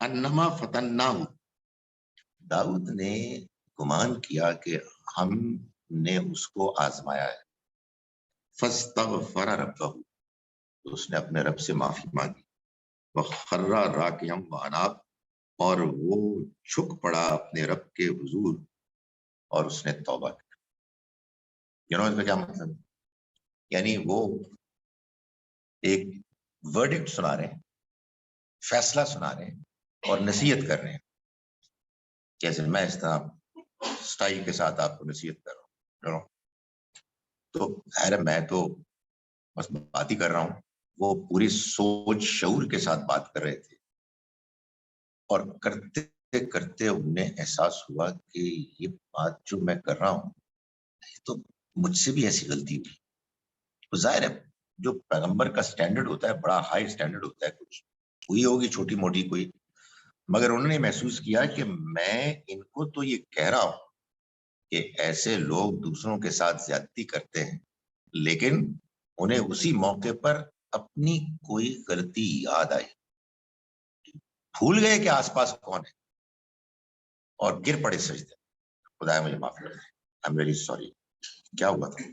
انما فتناہ، داؤد نے گمان کیا کہ ہم نے اس کو آزمایا ہے. فاستغفر ربہ، تو اس نے اپنے رب سے معافی مانگی. وخر راکعا واناب، اور وہ جھک پڑا اپنے رب کے حضور اور اس نے توبہ کی. اس کا کیا مطلب؟ یعنی وہ ایک ورڈکٹ سنا رہے ہیں، فیصلہ سنا رہے ہیں اور نصیحت کر رہے ہیں. جیسے میں اس طرح سٹائل کے ساتھ آپ کو نصیحت کر رہا ہوں، تو خیر میں تو بس بات ہی کر رہا ہوں. وہ پوری سوچ شعور کے ساتھ بات کر رہے تھے اور کرتے کرتے انہیں احساس ہوا کہ یہ بات جو میں کر رہا ہوں تو مجھ سے بھی ایسی غلطی ہوئی. تو ظاہر ہے جو پیغمبر کا سٹینڈرڈ ہوتا ہے بڑا ہائی سٹینڈرڈ ہوتا ہے، کچھ ہوئی ہوگی چھوٹی موٹی کوئی، مگر انہوں نے محسوس کیا کہ میں ان کو تو یہ کہہ رہا ہوں کہ ایسے لوگ دوسروں کے ساتھ زیادتی کرتے ہیں، لیکن انہیں اسی موقع پر اپنی کوئی غلطی یاد آئی، بھول گئے کہ آس پاس کون ہے اور گر پڑے سجدے. خدا مجھے معاف کر دے، آئی ایم ویری سوری. کیا ہوا تھا؟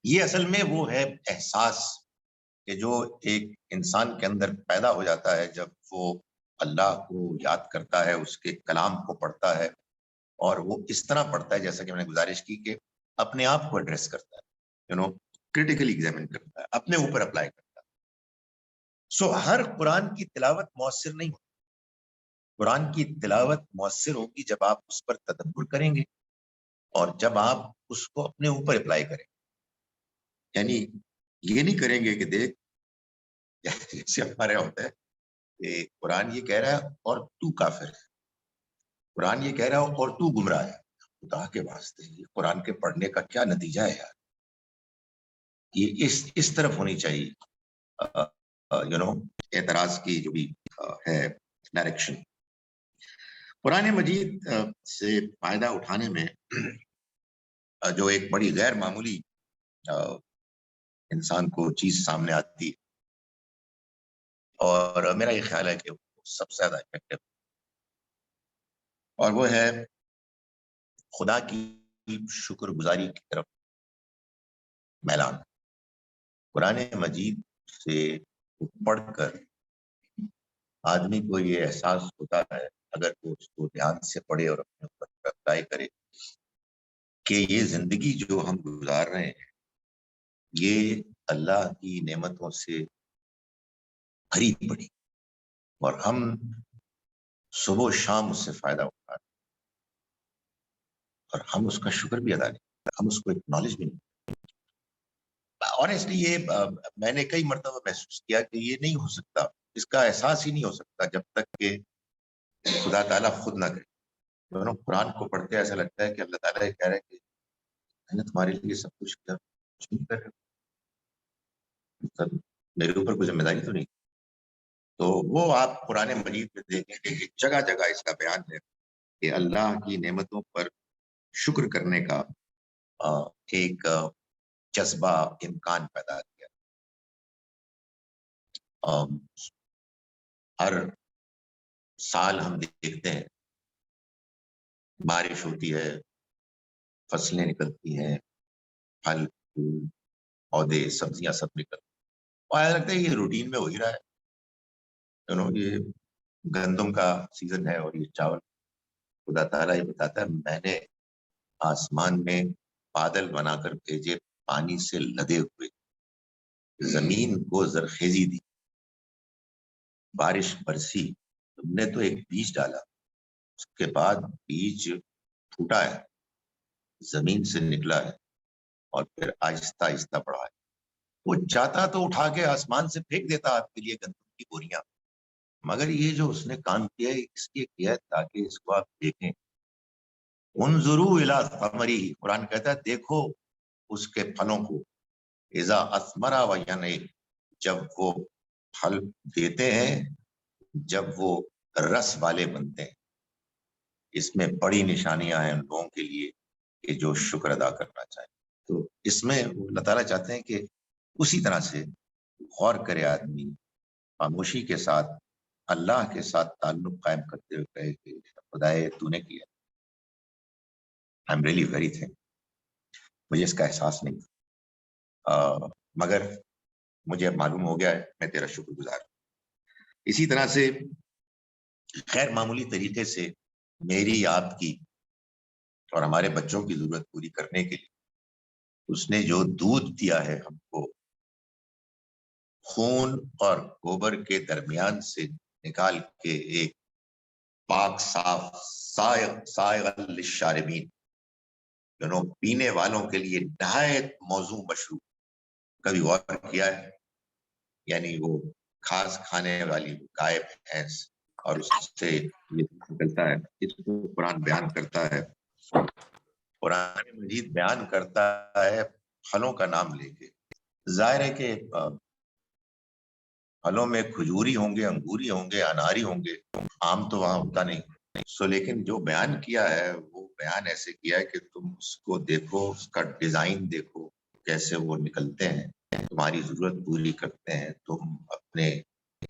یہ اصل میں وہ ہے احساس کہ جو ایک انسان کے اندر پیدا ہو جاتا ہے جب وہ اللہ کو یاد کرتا ہے، اس کے کلام کو پڑھتا ہے، اور وہ اس طرح پڑھتا ہے جیسا کہ میں نے گزارش کی کہ اپنے آپ کو ایڈریس کرتا ہے، کریٹیکلی ایگزامن کرتا ہے، اپنے اوپر اپلائی کرتا ہے. سو ہر قرآن کی تلاوت مؤثر نہیں ہوتی. قرآن کی تلاوت مؤثر ہوگی جب آپ اس پر تدبر کریں گے اور جب آپ اس کو اپنے اوپر اپلائی کریں. یعنی یہ نہیں کریں گے کہ دیکھ جیسے ہمارے ہوتا ہے کہ قرآن یہ کہہ رہا ہے اور تو کافر ہے، قرآن یہ کہہ رہا ہے اور تو گمراہ ہے. خدا کے واسطے یہ قرآن کے پڑھنے کا کیا نتیجہ ہے یار؟ یہ اس طرف ہونی چاہیے اعتراض کی جو بھی ہے ڈائریکشن. قرآن مجید سے فائدہ اٹھانے میں جو ایک بڑی غیر معمولی انسان کو چیز سامنے آتی ہے، اور میرا یہ خیال ہے کہ وہ سب سے زیادہ افیکٹو، اور وہ ہے خدا کی شکر گزاری کی طرف میلان. قرآن مجید سے پڑھ کر آدمی کو یہ احساس ہوتا ہے، اگر وہ اس کو دھیان سے پڑھے اور اپنے اوپر اپلائی کرے، کہ یہ زندگی جو ہم گزار رہے ہیں یہ اللہ کی نعمتوں سے بھری پڑی، اور ہم صبح و شام اس سے فائدہ اٹھا رہے ہیں اور ہم اس کا شکر بھی ادا نہیں کرتے، ہم اس کو اکنالج بھی نہیں کرتے. آنیسٹلی یہ میں نے کئی مرتبہ محسوس کیا کہ یہ نہیں ہو سکتا، اس کا احساس ہی نہیں ہو سکتا جب تک کہ خدا تعالیٰ خود نہ کرے. قرآن کو پڑھتے ایسا لگتا ہے کہ اللہ تعالیٰ یہ کہہ رہے ہیں کہ میں نے تمہارے لیے سب کچھ کیا، کچھ نہیں کر رہے، میرے اوپر کوئی ذمہ داری تو نہیں. تو وہ آپ قرآن مجید میں دیکھیں کہ جگہ جگہ اس کا بیان ہے کہ اللہ کی نعمتوں پر شکر کرنے کا ایک جذبہ امکان پیدا کیا. ہر سال ہم دیکھتے ہیں بارش ہوتی ہے، فصلیں نکلتی ہیں، پھل پھول پودے سبزیاں سب نکلتی ہیں، اور ایسا لگتا ہے یہ روٹین میں ہو ہی رہا ہے. یہ گندم کا سیزن ہے اور یہ چاول. خدا تعالیٰ یہ بتاتا ہے میں نے آسمان میں بادل بنا کر بھیجے، پانی سے لدے ہوئے، زمین کو زرخیزی دی، بارش برسی، تم نے تو ایک بیج ڈالا، اس کے بعد بیج پھوٹا ہے، زمین سے نکلا ہے، اور پھر آہستہ آہستہ بڑھائے. وہ چاہتا تو اٹھا کے آسمان سے پھینک دیتا آپ کے لیے گندم کی بوریاں، مگر یہ جو اس نے کام کیا ہے اس لیے کیا ہے تاکہ اس کو آپ دیکھیں. انظروا الی ثمرہ، قرآن کہتا ہے دیکھو اس کے پھلوں کو، اذا اثمر و ینعی، جب وہ پھل دیتے ہیں، جب وہ رس والے بنتے ہیں. اس میں بڑی نشانیاں ہیں ان لوگوں کے لیے کہ جو شکر ادا کرنا چاہیں. تو اس میں اللہ تعالیٰ چاہتے ہیں کہ اسی طرح سے غور کرے آدمی، خاموشی کے ساتھ اللہ کے ساتھ تعلق قائم کرتے ہوئے کہے کہ خدائے تو نے کیا. I am really very thank. مجھے اس کا احساس نہیں تھا، مگر مجھے معلوم ہو گیا ہے، میں تیرا شکر گزار ہوں. اسی طرح سے غیر معمولی طریقے سے میری، آپ کی اور ہمارے بچوں کی ضرورت پوری کرنے کے لیے اس نے جو دودھ دیا ہے ہم کو، خون اور گوبر کے درمیان سے نکال کے ایک پاک صاف سائغ للشاربین، پینے والوں کے لیے نہایت موزوں مشروب. کبھی غور کیا ہے؟ یعنی وہ گھاس کھانے والی گائے بھینس اور اس سے یہ نکلتا ہے. اس کو قرآن بیان کرتا ہے، قرآن مجید بیان کرتا ہے پھلوں کا نام لے کے. ظاہر ہے کہ پھلوں میں کھجوری ہوں گے، انگوری ہوں گے، اناری ہوں گے، آم تو وہاں ہوتا نہیں. لیکن جو بیان کیا ہے وہ بیان ایسے کیا ہے کہ تم اس کو دیکھو، اس کا ڈیزائن دیکھو کیسے وہ نکلتے ہیں، تمہاری ضرورت پوری کرتے ہیں، تم اپنے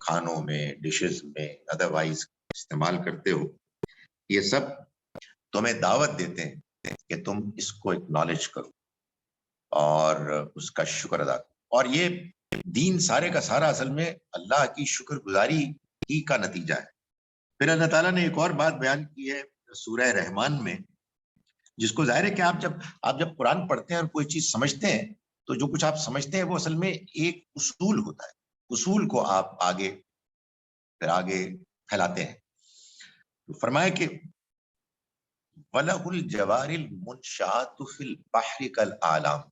کھانوں میں، ڈشز میں ادروائز استعمال کرتے ہو. یہ سب تمہیں دعوت دیتے ہیں کہ تم اس کو اکنالج کرو اور اس کا شکر ادا کرو. اور یہ دین سارے کا سارا اصل میں اللہ کی شکر گزاری ہی کا نتیجہ ہے. پھر اللہ تعالیٰ نے ایک اور بات بیان کی ہے سورہ رحمان میں، جس کو ظاہر ہے کہ آپ جب قرآن پڑھتے ہیں اور کوئی چیز سمجھتے ہیں تو جو کچھ آپ سمجھتے ہیں وہ اصل میں ایک اصول ہوتا ہے. اصول کو آپ آگے پھیلاتے ہیں. تو فرمایا کہ وَلَهُ الْجَوَارِ الْمُنشَآتُ فِي الْبَحْرِ كَالْأَعْلَامِ،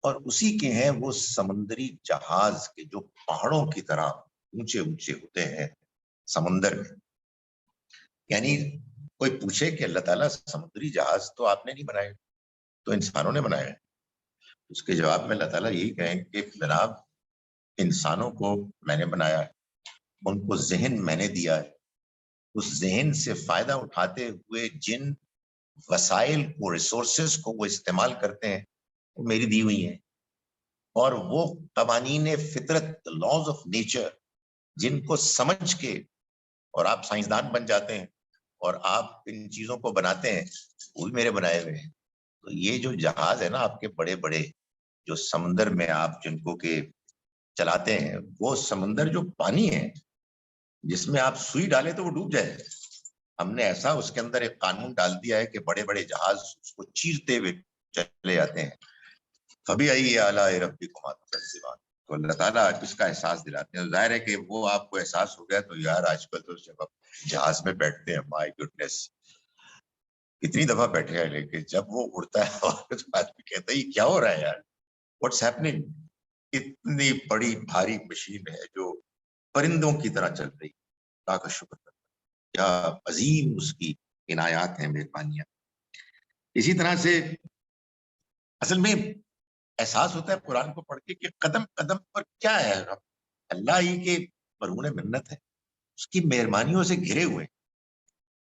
اور اسی کے ہیں وہ سمندری جہاز کے جو پہاڑوں کی طرح اونچے اونچے ہوتے ہیں سمندر میں. یعنی کوئی پوچھے کہ اللہ تعالیٰ سمندری جہاز تو آپ نے نہیں بنائے، تو انسانوں نے بنایا ہے. اس کے جواب میں اللہ تعالیٰ یہی کہیں کہ جناب انسانوں کو میں نے بنایا ہے، ان کو ذہن میں نے دیا ہے، اس ذہن سے فائدہ اٹھاتے ہوئے جن وسائل کو، ریسورسز کو وہ استعمال کرتے ہیں وہ میری دی ہوئی ہیں. اور وہ قوانین فطرت، لاز آف نیچر، جن کو سمجھ کے اور آپ سائنسدان بن جاتے ہیں اور آپ ان چیزوں کو بناتے ہیں، وہ بھی میرے بنائے ہوئے ہیں. تو یہ جو جہاز ہے نا آپ کے بڑے بڑے جو سمندر میں آپ جن کو کہ چلاتے ہیں، وہ سمندر جو پانی ہے جس میں آپ سوئی ڈالیں تو وہ ڈوب جائے. ہم نے ایسا اس کے اندر ایک قانون ڈال دیا ہے کہ بڑے بڑے جہاز اس کو چیرتے ہوئے چلے جاتے ہیں. فَبِأَيِّ آلَاءِ رَبِّكُمَا تُكَذِّبَانِ. تو اللہ تعالیٰ اس کا احساس دلاتے ہیں. ظاہر ہے کہ وہ آپ کو احساس ہو گیا تو یار آج کل تو جب آپ جہاز میں بیٹھتے ہیں، مائی گڈنس کتنی دفعہ بیٹھے ہیں، لیکن جب وہ اڑتا ہے اور آدمی کہتا ہے یہ کیا ہو رہا ہے یار، واٹس ہیپننگ. اتنی بڑی بھاری مشین ہے جو پرندوں کی طرح چل رہی. اللہ کا شکر کرتا ہے، کیا عظیم اس کی عنایات ہیں، مہربانیاں. اسی طرح سے اصل میں احساس ہوتا ہے قرآن کو پڑھ کے کہ قدم قدم پر کیا ہے اللہ ہی کے مرہون منت ہے، اس کی مہربانیوں سے گھرے ہوئے.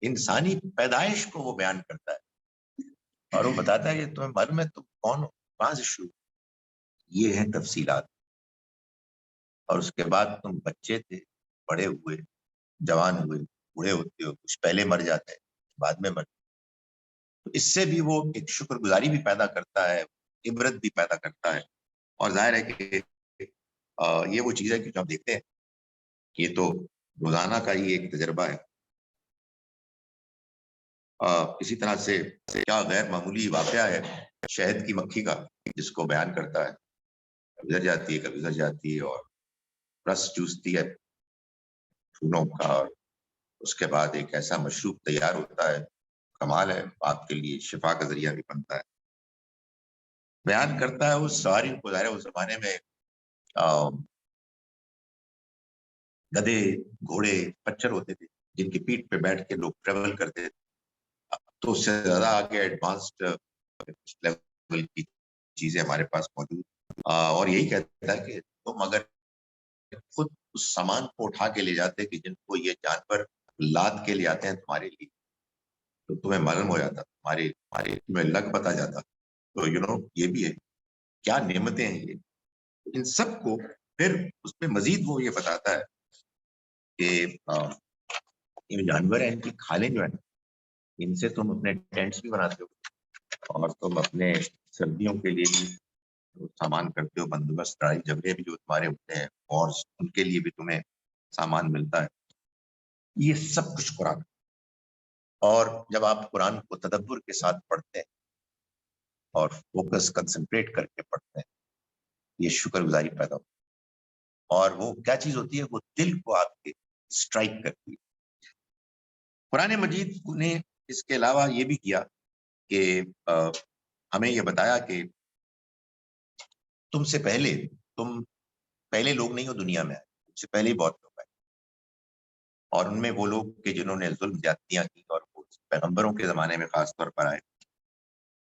انسانی پیدائش کو وہ بیان کرتا ہے اور وہ بتاتا ہے کہ تمہیں معلوم ہے تم کون ہو، کہاں سے شروع. یہ ہیں تفصیلات. اور اس کے بعد تم بچے تھے، بڑے ہوئے، جوان ہوئے، بوڑھے ہوتے ہو، کچھ پہلے مر جاتے ہیں، بعد میں مر. تو اس سے بھی وہ ایک شکر گزاری بھی پیدا کرتا ہے، عبرت بھی پیدا کرتا ہے. اور ظاہر ہے کہ یہ وہ چیز ہے کہ جو ہم دیکھتے ہیں یہ تو روزانہ کا ہی ایک تجربہ ہے. اسی طرح سے کیا غیر معمولی واقعہ ہے شہد کی مکھی کا، جس کو بیان کرتا ہے. کبھی ادھر جاتی ہے، کبھی ادھر جاتی ہے اور رس چوستی ہے پھولوں کا، اور اس کے بعد ایک ایسا مشروب تیار ہوتا ہے. کمال ہے، آپ کے لیے شفا کا ذریعہ بھی بنتا ہے. بیان کرتا ہے اس سواری کو. ظاہر اس زمانے میں گدے گھوڑے خچر ہوتے تھے جن کی پیٹھ پہ بیٹھ کے لوگ ٹریول کرتے تھے. تو اس سے زیادہ آگے ایڈوانسڈ لیول کی چیزیں ہمارے پاس موجود. اور یہی کہتا ہے کہ تم اگر خود اس سامان کو اٹھا کے لے جاتے کہ جن کو یہ جانور لاد کے لے آتے ہیں تمہارے لیے, تو تمہیں معلوم ہو جاتا, تمہیں لگ پتا جاتا. تو یہ بھی ہے, کیا نعمتیں ہیں یہ. ان سب کو پھر اس پہ مزید وہ یہ بتاتا ہے کہ یہ جانور ہیں, ان کی کھالیں جو ہیں, ان سے تم اپنے ٹینٹس بھی بناتے ہو اور تم اپنے سردیوں کے لیے بھی سامان کرتے ہو, بندوبست, لڑائی جھگڑے بھی جو تمہارے ہوتے ہیں وارز, ان کے لیے بھی تمہیں سامان ملتا ہے. یہ سب کچھ قرآن. اور جب آپ قرآن کو تدبر کے ساتھ پڑھتے ہیں اور فوکس کنسنٹریٹ کر کے پڑھتے ہیں, یہ شکر گزاری پیدا ہوتی ہے. اور وہ کیا چیز ہوتی ہے, وہ دل کو آپ کے اسٹرائک کرتی ہے. قرآن مجید نے اس کے علاوہ یہ بھی کیا کہ ہمیں یہ بتایا کہ تم پہلے لوگ نہیں ہو دنیا میں, تم سے پہلے ہی بہت لوگ آئے, اور ان میں وہ لوگ کہ جنہوں نے ظلم زیادتیاں کی اور وہ پیغمبروں کے زمانے میں خاص طور پر آئے,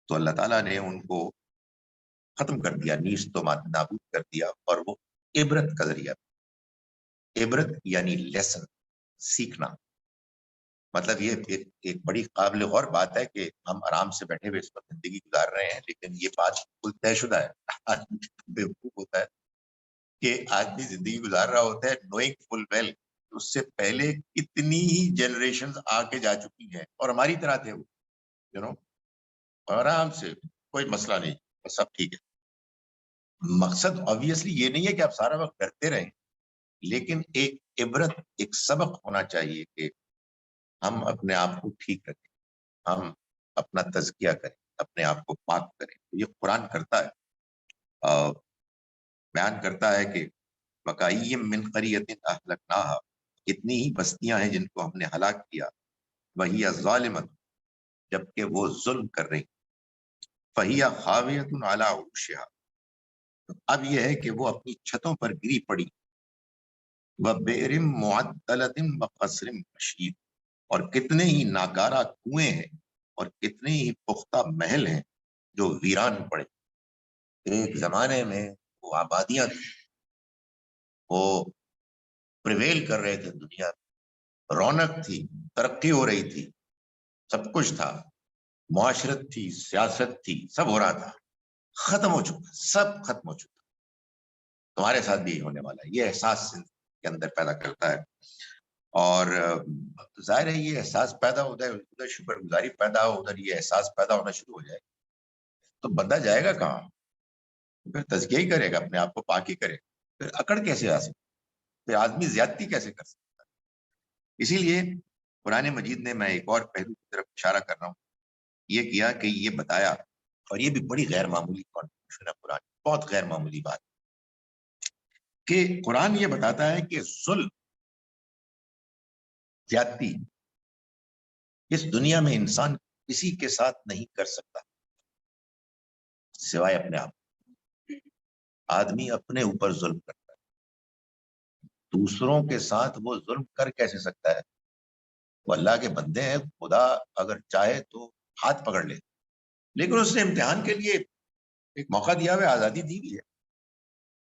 تو اللہ تعالیٰ نے ان کو ختم کر دیا, نیست و نابود کر دیا, اور وہ عبرت کا ذریعہ. عبرت یعنی لیسن, سیکھنا. مطلب یہ ایک بڑی قابل غور بات ہے کہ ہم آرام سے بیٹھے ہوئے اس وقت زندگی گزار رہے ہیں, لیکن یہ بات بالکل طے شدہ ہے. آدمی بیوقوف ہوتا ہے کہ آدمی زندگی گزار رہا ہوتا ہے نوئنگ فل ویل اس سے پہلے کتنی ہی جنریشن آ کے جا چکی ہیں, اور ہماری طرح تھے وہ, آرام سے کوئی مسئلہ نہیں, سب ٹھیک ہے. مقصد obviously یہ نہیں ہے کہ آپ سارا وقت ڈرتے رہیں, لیکن ایک عبرت, ایک سبق ہونا چاہیے کہ ہم اپنے آپ کو ٹھیک رکھیں, ہم اپنا تزکیہ کریں, اپنے آپ کو پاک کریں. یہ قرآن کرتا ہے, بیان کرتا ہے کہ وَكَأَيٍّ مِّن قَرْيَةٍ أَهْلَكْنَاهَا, کتنی ہی بستیاں ہیں جن کو ہم نے ہلاک کیا, وَهِيَ ظَالِمَةٌ, جبکہ وہ ظلم کر رہی, فَهِيَ خَاوِيَةٌ عَلَىٰ عُرُوشِهَا, اب یہ ہے کہ وہ اپنی چھتوں پر گری پڑی, وَبِئْرٍ مُعَطَّلَةٍ وَقَصْرٍ مَشِيدٍ, اور کتنے ہی ناکارہ کنویں ہیں اور کتنے ہی پختہ محل ہیں جو ویران پڑے. ایک زمانے میں وہ آبادیاں تھیں, وہ پریویل کر رہے تھے دنیا میں, رونق تھی, ترقی ہو رہی تھی, سب کچھ تھا, معاشرت تھی, سیاست تھی, سب ہو رہا تھا. ختم ہو چکا, سب ختم ہو چکا. تمہارے ساتھ بھی ہونے والا ہے. یہ احساس کے اندر پیدا کرتا ہے, اور ظاہر ہے یہ احساس پیدا ہوتا ہے, ادھر شکر گزاری پیدا ہو, ادھر یہ احساس پیدا ہونا شروع ہو جائے تو بندہ جائے گا کہاں؟ پھر تزکیہ ہی کرے گا, اپنے آپ کو پاک ہی کرے, پھر اکڑ کیسے آ سکتا, پھر آدمی زیادتی کیسے کر سکتا. اسی لیے قرآن مجید نے, میں ایک اور پہلو کی طرف اشارہ کر رہا ہوں, یہ کیا کہ یہ بتایا, اور یہ بھی بڑی غیر معمولی کنٹریبیوشن ہے قرآن, بہت غیر معمولی بات, کہ قرآن یہ بتاتا ہے کہ ظلم, زیادتی اس دنیا میں انسان کسی کے ساتھ نہیں کر سکتا سوائے اپنے آپ. آدمی اپنے اوپر ظلم کرتا ہے, دوسروں کے ساتھ وہ ظلم کر کیسے سکتا ہے؟ وہ اللہ کے بندے ہیں, خدا اگر چاہے تو ہاتھ پکڑ لے, لیکن اس نے امتحان کے لیے ایک موقع دیا ہوا, آزادی دی ہوئی ہے.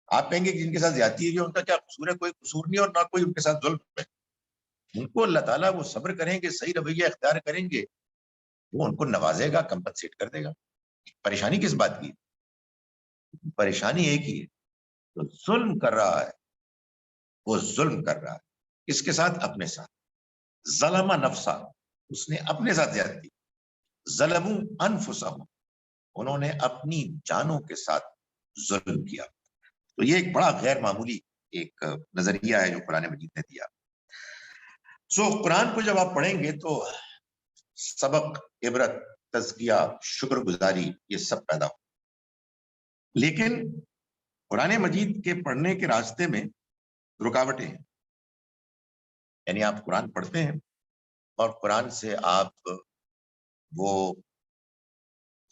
آپ کہیں گے کہ جن کے ساتھ زیادتی ہے ان کا کیا قصور ہے؟ کوئی قصور نہیں, اور نہ کوئی ان کے ساتھ ظلم ہے. ان کو اللہ تعالیٰ وہ صبر کریں گے, صحیح رویہ اختیار کریں گے, وہ ان کو نوازے گا, کمپنسیٹ کر دے گا. پریشانی کس بات کی؟ پریشانی ایک ہی ہے, تو ظلم کر رہا ہے, وہ ظلم کر رہا ہے. اس کے ساتھ, اپنے ساتھ. ظلم نفسا, اس نے اپنے ساتھ زیادتی. ظلموا انفسہم, انہوں نے اپنی جانوں کے ساتھ ظلم کیا. تو یہ ایک بڑا غیر معمولی ایک نظریہ ہے جو قرآن مجید نے دیا. سو قرآن کو جب آپ پڑھیں گے تو سبق, عبرت, تزکیہ, شکر گزاری, یہ سب پیدا ہو. لیکن قرآن مجید کے پڑھنے کے راستے میں رکاوٹیں ہیں. یعنی آپ قرآن پڑھتے ہیں اور قرآن سے آپ وہ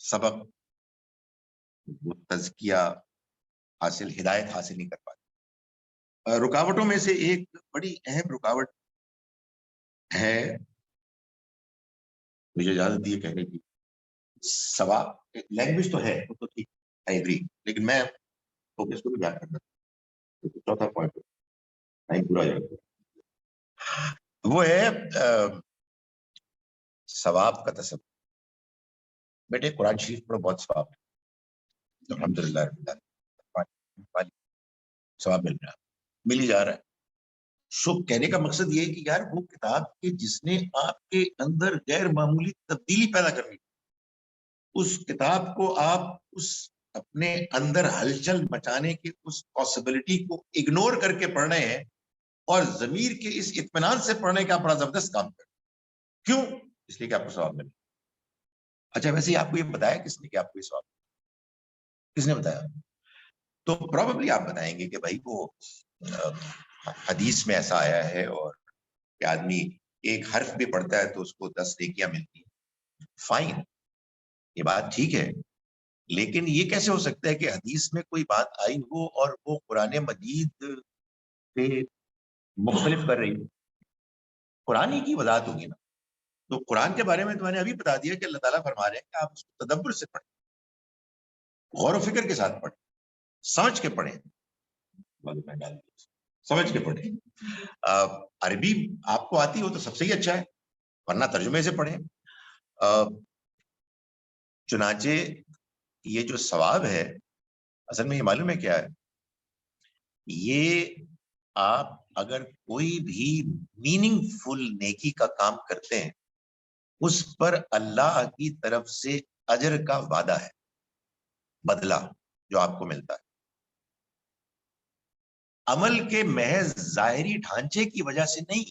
سبق, وہ تزکیہ حاصل، ہدایت حاصل نہیں کر پاتے. رکاوٹوں میں سے ایک بڑی اہم رکاوٹ ہے، مجھے اجازت دیے کہنے کی، ثواب. لینگویج تو ہے، وہ تو ٹھیک، آئی ایگری، لیکن میں فوکس کو بھی بیان کرنا چوتھا پوائنٹ نہیں پورا جائے، وہ ہے ثواب کا تصور. بیٹے قرآن شریف پڑھو، بہت ثواب ہے، الحمدللہ ثواب مل رہا ہے، مل ہی جا رہا ہے. سو کہنے کا مقصد یہ ہے کہ یار وہ کتاب کے جس نے آپ کے اندر غیر معمولی تبدیلی پیدا کرنی، اس کتاب کو آپ اس اپنے اندر ہلچل مچانے کی اس پاسبلٹی کو اگنور کر کے پڑھ رہے ہیں، اور ضمیر کے اس اطمینان سے پڑھنے کا بڑا زبردست کام کریں. کیوں؟ اس لیے کہ آپ کو ثواب ملے. اچھا ویسے ہی آپ کو یہ بتایا کس نے کہ آپ کو یہ ثواب، کس نے بتایا؟ تو پروبیبلی آپ بتائیں گے کہ بھائی وہ حدیث میں ایسا آیا ہے، اور کہ آدمی ایک حرف بھی پڑھتا ہے تو اس کو 10 نیکیاں ملتی ہیں. فائن، یہ بات ٹھیک ہے، لیکن یہ کیسے ہو سکتا ہے کہ حدیث میں کوئی بات آئی ہو اور وہ قرآن مجید سے مختلف کر رہی ہو؟ قرآن ہی کی وضاحت ہوگی نا. تو قرآن کے بارے میں تو میں نے ابھی بتا دیا کہ اللہ تعالیٰ فرما رہے ہیں کہ آپ اس کو تدبر سے پڑھیں، غور و فکر کے ساتھ پڑھیں، سمجھ کے پڑھیں، سمجھ کے پڑھیں. عربی آپ کو آتی ہو تو سب سے ہی اچھا ہے، ورنہ ترجمے سے پڑھیں. چنانچہ یہ جو ثواب ہے اصل میں یہ معلوم ہے کیا ہے؟ یہ آپ اگر کوئی بھی میننگ فل نیکی کا کام کرتے ہیں، اس پر اللہ کی طرف سے اجر کا وعدہ ہے، بدلہ جو آپ کو ملتا ہے. عمل کے محض ظاہری ڈھانچے کی وجہ سے نہیں،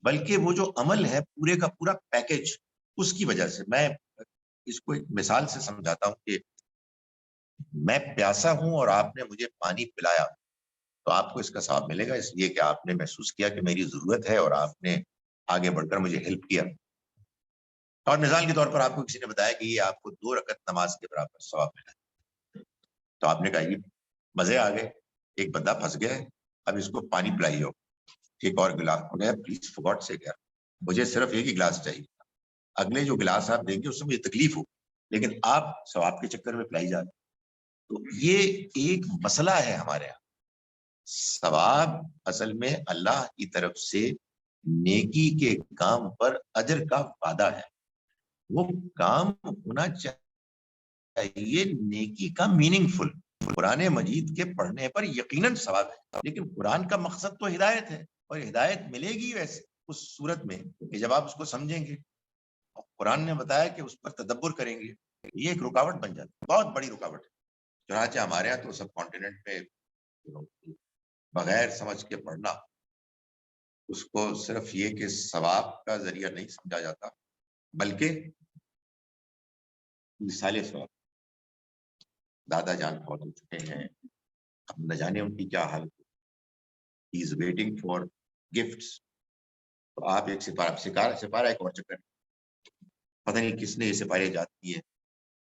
بلکہ وہ جو عمل ہے پورے کا پورا پیکج، اس کی وجہ سے. میں اس کو ایک مثال سے سمجھاتا ہوں کہ میں پیاسا ہوں اور آپ نے مجھے پانی پلایا، تو آپ کو اس کا ثواب ملے گا، اس لیے کہ آپ نے محسوس کیا کہ میری ضرورت ہے اور آپ نے آگے بڑھ کر مجھے ہیلپ کیا. اور مثال کے طور پر آپ کو کسی نے بتایا کہ یہ آپ کو 2 رکعت نماز کے برابر ثواب ملا، تو آپ نے کہا یہ مزے آ گئے، ایک بندہ پھنس گیا ہے، اب اس کو پانی پلائی ہو، ایک اور گلاس. پلیز فور گاڈ سے کیا، مجھے صرف ایک ہی گلاس چاہیے، اگلے جو گلاس آپ دیں گے اس سے مجھے تکلیف ہو، لیکن آپ ثواب کے چکر میں پلائی جا رہے. تو یہ ایک مسئلہ ہے ہمارے یہاں. ثواب اصل میں اللہ کی طرف سے نیکی کے کام پر اجر کا وعدہ ہے. وہ کام ہونا چاہیے نیکی کا میننگ فل. قرآن مجید کے پڑھنے پر یقیناً ثواب ہے، لیکن قرآن کا مقصد تو ہدایت ہے، اور ہدایت ملے گی ویسے اس صورت میں کہ جب آپ اس کو سمجھیں گے. قرآن نے بتایا کہ اس پر تدبر کریں گے. یہ ایک رکاوٹ بن جاتی ہے، بہت بڑی رکاوٹ ہے. چنانچہ ہمارے یہاں تو سب کانٹیننٹ میں بغیر سمجھ کے پڑھنا، اس کو صرف یہ کہ ثواب کا ذریعہ نہیں سمجھا جاتا، بلکہ مثال ثواب. دادا جان فوت ہو چکے ہیں، اب نہ جانے ان کی کیا حال، ہی از ویٹنگ فار گفٹس. تو آپ ایک سپارہ ایک اور چکر، پتہ نہیں کس نے یہ سپارے ایجاد کی ہے.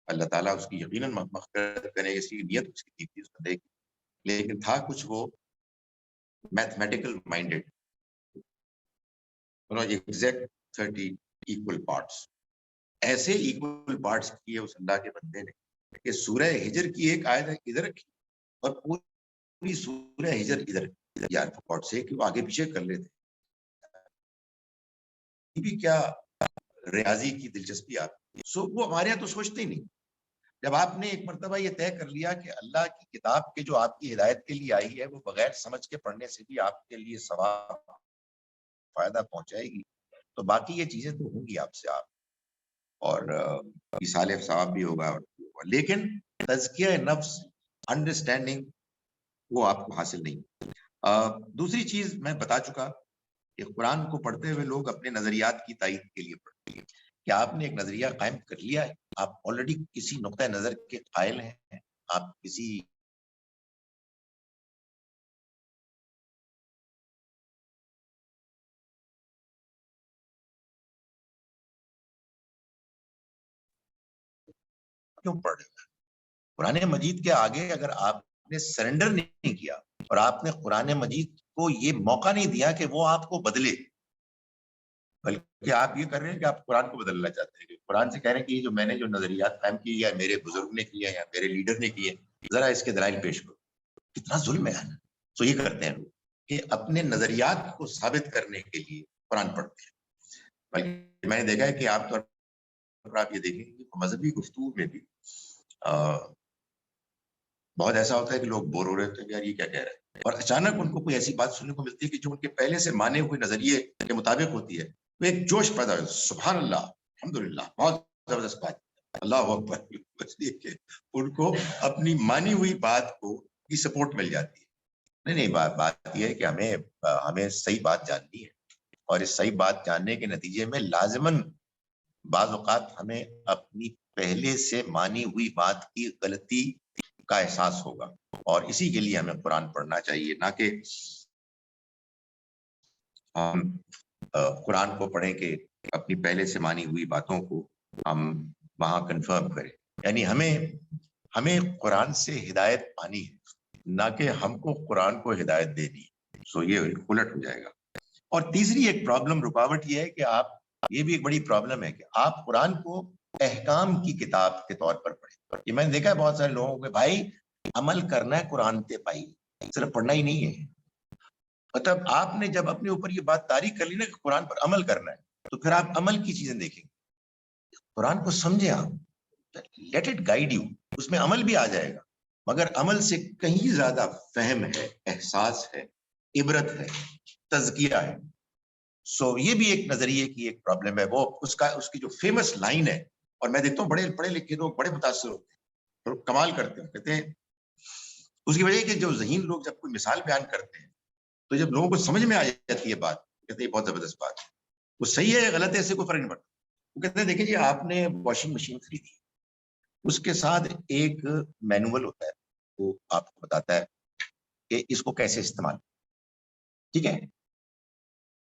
اللہ تعالیٰ اس کی یقیناً مغفرت کرے، اس کی نیت اس کی تھی اس بندے کی، لیکن تھا کچھ وہ mathematical minded. Exact 30 equal parts, ایسے ایکول پارٹس کیے اس اللہ کے بندے نے کہ سورہ ہجر کی ایک آیت ادھر رکھی اور پوری سورہ ہجر ادھر یار پارٹ سے کہ وہ آگے پیچھے کر لیتے. بھی کیا ریاضی کی دلچسپی آتی. سو وہ ہمارے یہاں تو سوچتے ہی نہیں. جب آپ نے ایک مرتبہ یہ طے کر لیا کہ اللہ کی کتاب کے جو آپ کی ہدایت کے لیے آئی ہے وہ بغیر سمجھ کے پڑھنے سے بھی آپ کے لیے ثواب فائدہ پہنچائے گی، تو باقی یہ چیزیں تو ہوں گی آپ سے، آپ اور مثال ثواب بھی ہوگا. لیکن تزکیہ نفس، انڈرسٹینڈنگ، وہ آپ کو حاصل نہیں. دوسری چیز میں بتا چکا کہ قرآن کو پڑھتے ہوئے لوگ اپنے نظریات کی تائید کے لیے پڑھتے ہیں. کیا آپ نے ایک نظریہ قائم کر لیا ہے؟ آپ آلریڈی کسی نقطہ نظر کے قائل ہیں، آپ کسی کیوں پڑھ رہے ہیں؟ قرآن مجید کے آگے اگر آپ نے سرنڈر نہیں کیا اور آپ نے قرآن مجید کو یہ موقع نہیں دیا کہ وہ آپ کو بدلے، بلکہ آپ یہ کر رہے ہیں کہ آپ قرآن کو بدلنا چاہتے ہیں، کہ قرآن سے کہہ رہے ہیں کہ یہ جو میں نے جو نظریات قائم کی یا میرے بزرگ نے کیے یا میرے لیڈر نے کیے، ذرا اس کے دلائل پیش کرو. کتنا ظلم ہے. تو یہ کرتے ہیں لوگ کہ اپنے نظریات کو ثابت کرنے کے لیے قرآن پڑھتے ہیں. بلکہ میں نے دیکھا ہے کہ عام طور پر آپ یہ دیکھیں کہ مذہبی گفتگو میں بھی بہت ایسا ہوتا ہے کہ لوگ بور ہو رہے ہوتے ہیں کہ یار یہ کیا کہہ رہے ہیں، اور اچانک ان کو کوئی ایسی بات سننے کو ملتی ہے کہ جو ان کے پہلے سے مانے ہوئے نظریے کے مطابق ہوتی ہے، تو ایک جوش پیدا ہو، سبحان اللہ، الحمدللہ، بہت زبردست بات، اللہ اکبر. ان کو اپنی مانی ہوئی بات کو کی سپورٹ مل جاتی ہے. نہیں، بات یہ ہے کہ ہمیں صحیح بات جاننی ہے، اور اس صحیح بات جاننے کے نتیجے میں لازماً بعض اوقات ہمیں اپنی پہلے سے مانی ہوئی بات کی غلطی کا احساس ہوگا، اور اسی کے لیے ہمیں قرآن پڑھنا چاہیے، نہ کہ ہم قرآن کو پڑھیں کہ اپنی پہلے سے مانی ہوئی باتوں کو ہم وہاں کنفرم کریں. یعنی ہمیں قرآن سے ہدایت پانی ہے، نہ کہ ہم کو قرآن کو ہدایت دینی. سو یہ الٹ ہو جائے گا. اور تیسری ایک پرابلم، رکاوٹ یہ ہے کہ یہ بھی ایک بڑی پرابلم ہے کہ آپ قرآن کو احکام کی کتاب کے طور پر پڑھیں. یہ میں نے دیکھا ہے بہت سارے لوگوں کو، بھائی عمل کرنا ہے قرآن پہ، بھائی صرف پڑھنا ہی نہیں ہے. مطلب آپ نے جب اپنے اوپر یہ بات طاری کر لی نا کہ قرآن پر عمل کرنا ہے، تو پھر آپ عمل کی چیزیں دیکھیں. قرآن کو سمجھیں آپ، لیٹ اٹ گائیڈ یو، اس میں عمل بھی آ جائے گا، مگر عمل سے کہیں زیادہ فہم ہے، احساس ہے، عبرت ہے، تزکیہ ہے. سو یہ بھی ایک نظریے کی ایک پرابلم ہے. وہ اس کی جو فیمس لائن ہے، اور میں دیکھتا ہوں بڑے پڑھے لکھے لوگ بڑے متاثر ہوتے ہیں اور کمال کرتے ہیں. کہتے ہیں اس کی وجہ ہے کہ جو ذہین لوگ جب کوئی مثال بیان کرتے ہیں تو جب لوگوں کو سمجھ میں آ جاتی ہے بات، کہتے ہیں یہ بہت زبردست بات ہے، وہ صحیح ہے غلط ہے اس سے کوئی فرق نہیں پڑتا. وہ کہتے ہیں دیکھیں جی، آپ نے واشنگ مشین خریدی، اس کے ساتھ ایک مینول ہوتا ہے، وہ آپ کو بتاتا ہے کہ اس کو کیسے استعمال، ٹھیک ہے.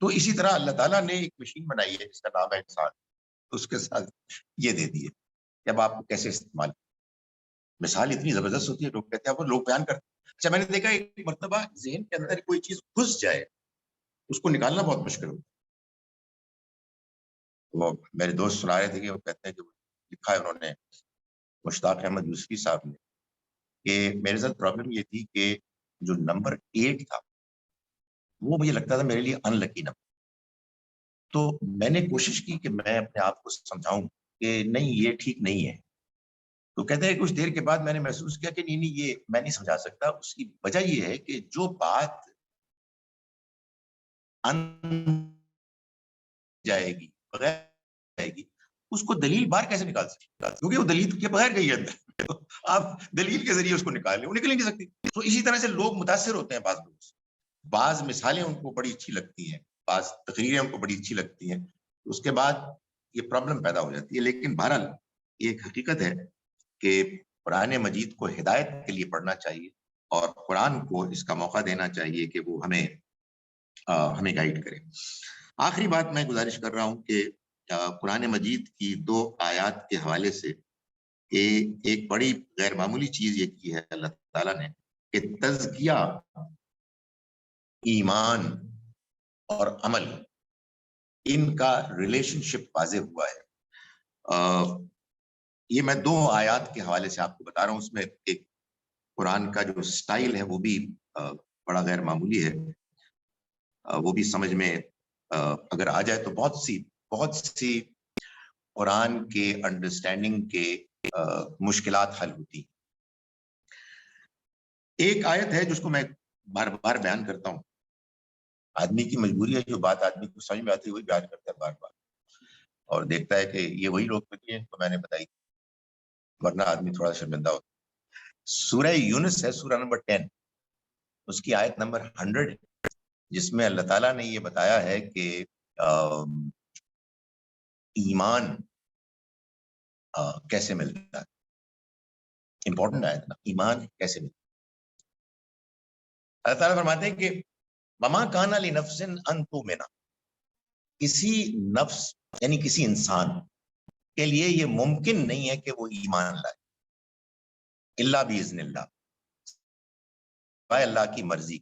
تو اسی طرح اللہ تعالیٰ نے ایک مشین بنائی ہے جس کا نام ہے انسان، اس کے ساتھ یہ دے دیے کہ اب آپ کو کیسے استعمال. مثال اتنی زبردست ہوتی ہے، لوگ کہتے ہیں وہ لوگ بیان کرتے ہیں. اچھا، میں نے دیکھا ایک مرتبہ ذہن کے اندر کوئی چیز گھس جائے، اس کو نکالنا بہت مشکل ہوتا ہے. وہ میرے دوست سنا رہے تھے کہ وہ کہتے ہیں کہ لکھا ہے انہوں نے، مشتاق احمد یوسفی صاحب نے، کہ میرے ساتھ پرابلم یہ تھی کہ جو نمبر 8 تھا وہ مجھے لگتا تھا میرے لیے ان لکی نمبر. تو میں نے کوشش کی کہ میں اپنے آپ کو سمجھاؤں کہ نہیں، یہ ٹھیک نہیں ہے. تو کہتے ہیں کچھ دیر کے بعد میں نے محسوس کیا کہ نہیں، یہ میں نہیں سمجھا سکتا. اس کی وجہ یہ ہے کہ جو بات جائے گی، بغیر جائے گی، اس کو دلیل بار کیسے نکال سکتے، کیونکہ وہ دلیل کے بغیر گئی ہے. آپ دلیل کے ذریعے اس کو نکال لیں، وہ نکل نہیں سکتی. تو اسی طرح سے لوگ متاثر ہوتے ہیں بعض لوگوں سے، بعض مثالیں ان کو بڑی اچھی لگتی ہیں، بعض تقریریں ان کو بڑی اچھی لگتی ہیں، اس کے بعد یہ پرابلم پیدا ہو جاتی ہے. لیکن بہرحال یہ ایک حقیقت ہے کہ قرآن مجید کو ہدایت کے لیے پڑھنا چاہیے، اور قرآن کو اس کا موقع دینا چاہیے کہ وہ ہمیں گائیڈ کرے. آخری بات میں گزارش کر رہا ہوں کہ قرآن مجید کی 2 آیات کے حوالے سے ایک بڑی غیر معمولی چیز یہ کی ہے اللہ تعالیٰ نے کہ تزکیہ، ایمان اور عمل، ان کا ریلیشن شپ واضح ہوا ہے. یہ میں 2 آیات کے حوالے سے آپ کو بتا رہا ہوں. اس میں ایک قرآن کا جو سٹائل ہے وہ بھی بڑا غیر معمولی ہے. وہ بھی سمجھ میں اگر آ جائے تو بہت سی قرآن کے انڈرسٹینڈنگ کے مشکلات حل ہوتی. ایک آیت ہے جس کو میں بار بار بیان کرتا ہوں، آدمی کی مجبوری ہے، جو بات آدمی کو سمجھ میں آتی ہے وہی بیان کرتا ہے بار بار، اور دیکھتا ہے کہ یہ وہی لوگ ہیں تو میں نے بتائی، ورنہ آدمی تھوڑا شرمندہ ہوتا. سورہ یونس ہے، سورہ نمبر 10، اس کی آیت نمبر 100 ہے، جس میں اللہ تعالیٰ نے یہ بتایا ہے کہ ایمان کیسے ملتا ہے. امپورٹنٹ آیت نا، ایمان کیسے ملتا ہے. اللہ تعالیٰ فرماتے ہیں کہ وما کان لنفس ان تؤمن، کسی نفس یعنی کسی انسان کے لیے یہ ممکن نہیں ہے کہ وہ ایمان لائے. الا باذن اللہ، اللہ کی مرضی.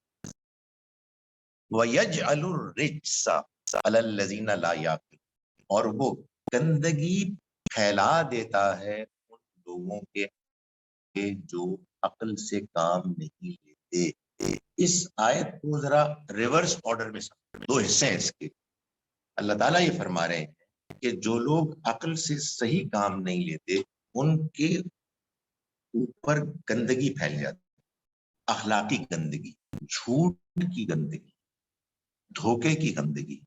وَيَجْعَلُ الرِّجْسَ عَلَى الَّذِينَ لَا يَعْقِلُونَ، اور وہ گندگی پھیلا دیتا ہے ان لوگوں کے جو عقل سے کام نہیں لیتے. اس آیت کو ذرا ریورس آرڈر میں سمجھیں، دو حصے ہیں اس کے. اللہ تعالیٰ یہ فرما رہے ہیں کہ جو لوگ عقل سے صحیح کام نہیں لیتے ان کے اوپر گندگی پھیل جاتی، اخلاقی گندگی، جھوٹ کی گندگی، دھوکے کی گندگی،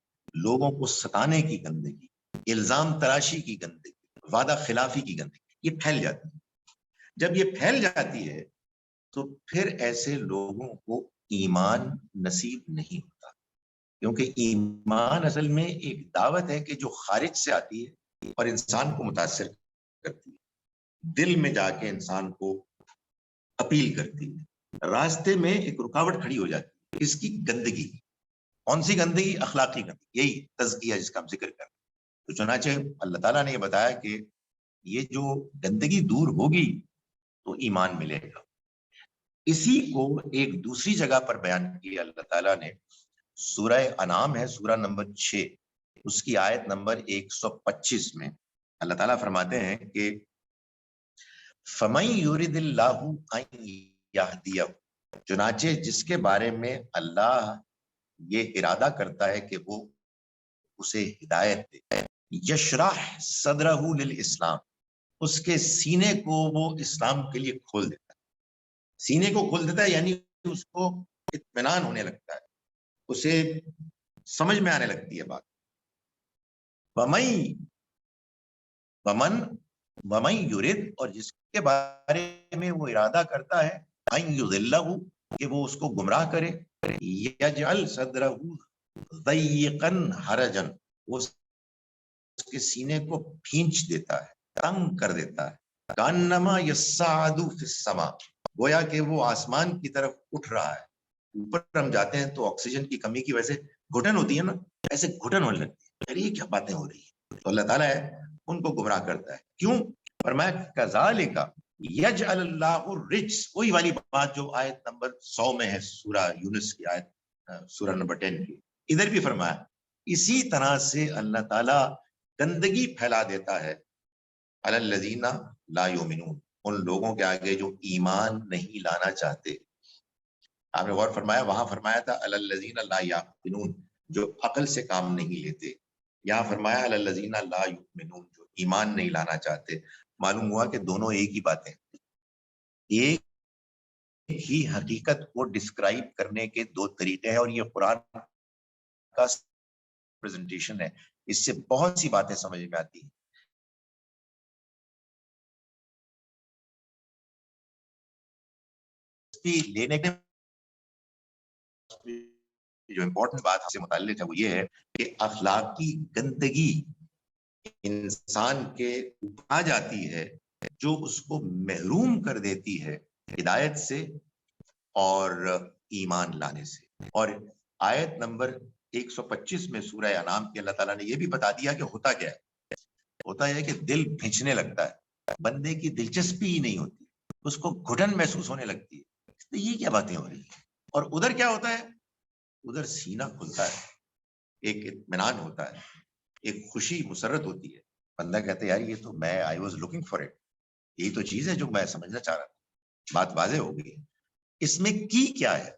لوگوں کو ستانے کی گندگی، الزام تراشی کی گندگی، وعدہ خلافی کی گندگی، یہ پھیل جاتی ہے. جب یہ پھیل جاتی ہے تو پھر ایسے لوگوں کو ایمان نصیب نہیں ہوتا، کیونکہ ایمان اصل میں ایک دعوت ہے کہ جو خارج سے آتی ہے اور انسان کو متاثر کرتی ہے، دل میں جا کے انسان کو اپیل کرتی ہے. راستے میں ایک رکاوٹ کھڑی ہو جاتی ہے، اس کی گندگی. کون سی گندگی؟ اخلاقی گندگی، یہی تزکیہ جس کا ہم ذکر کر رہے ہیں. تو چنانچہ اللہ تعالیٰ نے یہ بتایا کہ یہ جو گندگی دور ہوگی تو ایمان ملے گا. اسی کو ایک دوسری جگہ پر بیان کیا اللہ تعالیٰ نے، سورہ انعام ہے، سورہ نمبر 6، اس کی آیت نمبر 125 میں اللہ تعالیٰ فرماتے ہیں کہ فَمَن يُرِدِ اللَّهُ أَن يَهْدِيَهُ، چنانچہ جس کے بارے میں اللہ یہ ارادہ کرتا ہے کہ وہ اسے ہدایت دے، یشرح صدرہ للاسلام، اس کے سینے کو وہ اسلام کے لیے کھول دیتا ہے. سینے کو کھول دیتا ہے یعنی اس کو اطمینان ہونے لگتا ہے، اسے سمجھ میں آنے لگتی ہے بات. وَمَن یُرِد، اور جس کے بارے میں وہ ارادہ کرتا ہے ان یضلہ، کہ وہ اس کو گمراہ کرے، یجعل صدرہ ضیقا حرجا، وہ اس کے سینے کو پھینچ دیتا ہے، تنگ کر دیتا ہے. کانما یصعد فی السماء، گویا کہ وہ آسمان کی طرف اٹھ رہا ہے. اوپر ہم جاتے ہیں تو آکسیجن کی کمی کی وجہ سے گھٹن ہوتی ہے نا، ایسے گھٹن ہونے لگتی ہے. ارے یہ کیا باتیں ہو رہی ہیں؟ تو اللہ تعالیٰ ہے ان کو گمراہ کرتا ہے. کیوں؟ فرمایا کذالک یجعل اللہ الرجس، وہی والی بات جو آیت نمبر 100 میں ہے، سورہ یونس کی آیت، سورہ نمبر 10 کی. ادھر بھی فرمایا اسی طرح سے اللہ تعالیٰ گندگی پھیلا دیتا ہے علی الذین لا یؤمنون، ان لوگوں کے آگے جو ایمان نہیں لانا چاہتے. آپ نے غور فرمایا، وہاں فرمایا تھا علی الذین لا یعقلون، جو عقل سے کام نہیں لیتے. یہاں فرمایا علی الذین لا یؤمنون، جو ایمان نہیں لانا چاہتے. معلوم ہوا کہ دونوں ایک ہی باتیں، ایک ہی حقیقت کو ڈسکرائب کرنے کے دو طریقے ہیں، اور یہ قرآن کا پریزنٹیشن ہے. اس سے بہت سی باتیں سمجھ میں آتی ہیں. لینے کے جو امپورٹنٹ بات سے متعلق ہے وہ یہ ہے کہ اخلاقی گندگی انسان کے آ جاتی ہے جو اس کو محروم کر دیتی ہے ہدایت سے اور ایمان لانے سے. اور آیت نمبر 125 میں سورہ انعام کی اللہ تعالیٰ نے یہ بھی بتا دیا کہ ہوتا کیا ہے. ہوتا ہے کہ دل بھینچنے لگتا ہے، بندے کی دلچسپی ہی نہیں ہوتی، اس کو گھٹن محسوس ہونے لگتی ہے. یہ کیا باتیں ہو رہی ہیں؟ اور ادھر کیا ہوتا ہے؟ ادھر سینہ کھلتا ہے، ایک اطمینان ہوتا ہے، ایک خوشی مسرت ہوتی ہے. بندہ کہتا ہے یار یہ تو میں I was looking for it, یہی تو چیز ہے جو میں سمجھنا چاہ رہا تھا. بات واضح ہو گئی ہے. اس میں کی کیا ہے،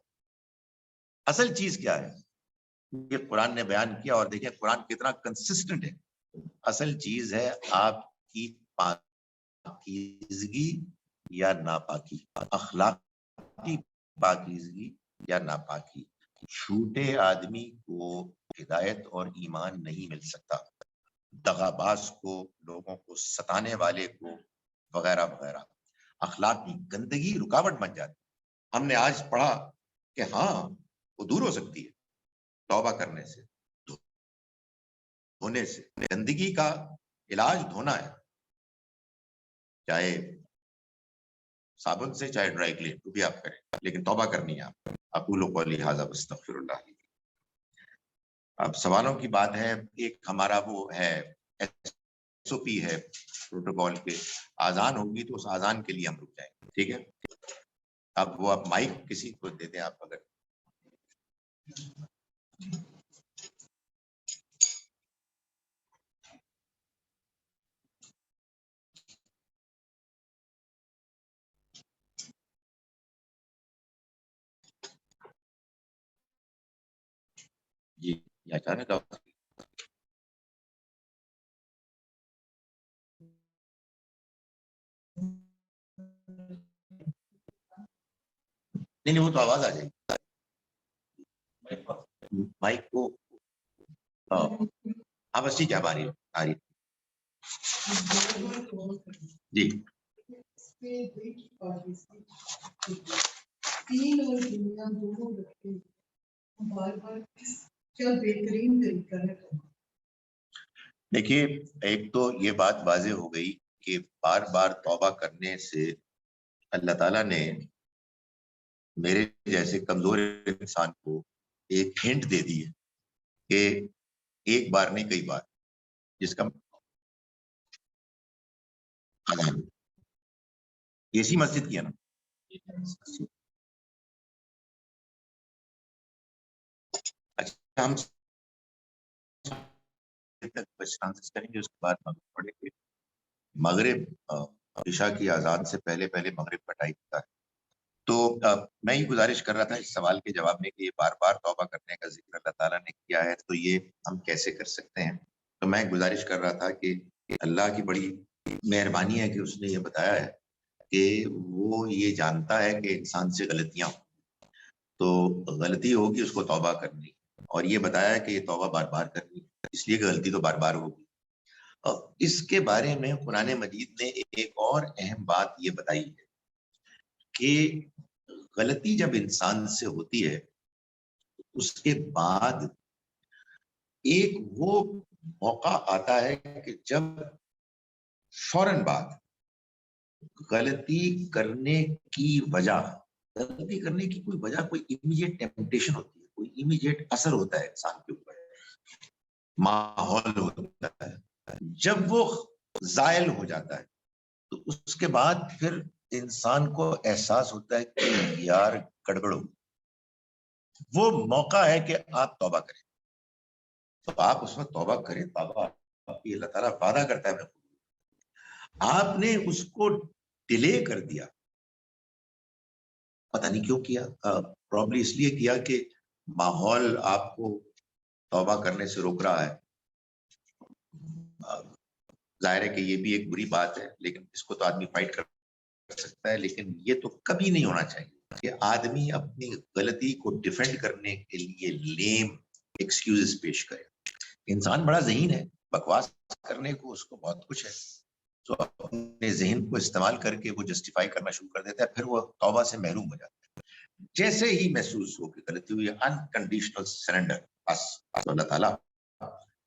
اصل چیز کیا ہے، یہ قرآن نے بیان کیا. اور دیکھیں قرآن کتنا کنسسٹنٹ ہے. اصل چیز ہے آپ کی پاکیزگی یا ناپاکی، اخلاقی پاکیزگی یا ناپاکی. جھوٹے آدمی کو ہدایت اور ایمان نہیں مل سکتا، دغاباز کو، لوگوں کو ستانے والے کو، وغیرہ وغیرہ. اخلاق کی گندگی رکاوٹ بن جاتی. ہم نے آج پڑھا کہ ہاں وہ دور ہو سکتی ہے توبہ کرنے سے، دھونے سے. گندگی کا علاج دھونا ہے، چاہے صابن سے چاہے ڈرائی کلین تو بھی آپ کریں، لیکن توبہ کرنی ہے آپ. اقول قولی ھذا واستغفر اللہ. اب سوالوں کی بات ہے. ایک ہمارا وہ ہے SOP ہے پروٹوکول کے. آزان ہوگی تو اس آزان کے لیے ہم رک جائیں گے. ٹھیک ہے, اب وہ آپ مائک کسی کو دے دیں آپ اگر. جی اچانک نہیں وہ تو آواز آ جائے گی مائک کو. ہاں بس ٹھیک ہے, اب آ رہی جی. دیکھیے, ایک تو یہ بات واضح ہو گئی کہ بار بار توبہ کرنے سے اللہ تعالیٰ نے میرے جیسے کمزور انسان کو ایک ہنٹ دے دی ہے کہ ایک بار نہیں کئی بار, جس کا اسی مسجد کی ہے نا. اچھا, ہم کریں گے, اس کے بعد مغرب پڑھیں گے. مغرب عشاء کی اذان سے پہلے مغرب کا ٹائم ہوتا ہے. تو میں یہ گزارش کر رہا تھا اس سوال کے جواب میں کہ یہ بار بار توبہ کرنے کا ذکر اللہ تعالیٰ نے کیا ہے, تو یہ ہم کیسے کر سکتے ہیں. تو میں گزارش کر رہا تھا کہ اللہ کی بڑی مہربانی ہے کہ اس نے یہ بتایا ہے کہ وہ یہ جانتا ہے کہ انسان سے غلطیاں ہوں, تو غلطی ہوگی اس کو توبہ کرنی, اور یہ بتایا ہے کہ یہ توبہ بار بار کرنی, اس لیے کہ غلطی تو بار بار ہوگی. اس کے بارے میں قرآن مجید نے ایک اور اہم بات یہ بتائی ہے کہ غلطی جب انسان سے ہوتی ہے اس کے بعد ایک وہ موقع آتا ہے کہ جب فوراً بعد غلطی کرنے کی وجہ, غلطی کرنے کی کوئی وجہ, کوئی امیجیٹ ٹیمپٹیشن ہوتی ہے, کوئی امیجیٹ اثر ہوتا ہے انسان کے اوپر, ماحول ہوتا ہے, جب وہ زائل ہو جاتا ہے تو اس کے بعد پھر انسان کو احساس ہوتا ہے کہ یار گڑبڑ ہو. وہ موقع ہے کہ آپ توبہ کریں, تو آپ اس میں توبہ کریں. توبہ اللہ تعالیٰ وعدہ کرتا ہے, آپ نے اس کو ڈیلے کر دیا, پتہ نہیں کیوں کیا, پرابلی اس لیے کیا کہ ماحول آپ کو توبہ کرنے سے روک رہا ہے. ظاہر ہے کہ یہ بھی ایک بری بات ہے, لیکن اس کو تو آدمی فائٹ کر سکتا ہے, لیکن یہ تو کبھی نہیں ہونا چاہیے کہ آدمی اپنی غلطی کو ڈیفینڈ کرنے کے لیے لیم ایکسکیوزز پیش کرے. انسان بڑا ذہین ہے, بکواس کرنے کو اس کو بہت کچھ ہے, تو اپنے ذہن کو استعمال کر کے وہ جسٹیفائی کرنا شروع کر دیتا ہے, پھر وہ توبہ سے محروم ہو جاتا ہے. جیسے ہی محسوس ہو کہ غلطی ہوئی, انکنڈیشنل سرنڈر, بس اللہ تعالیٰ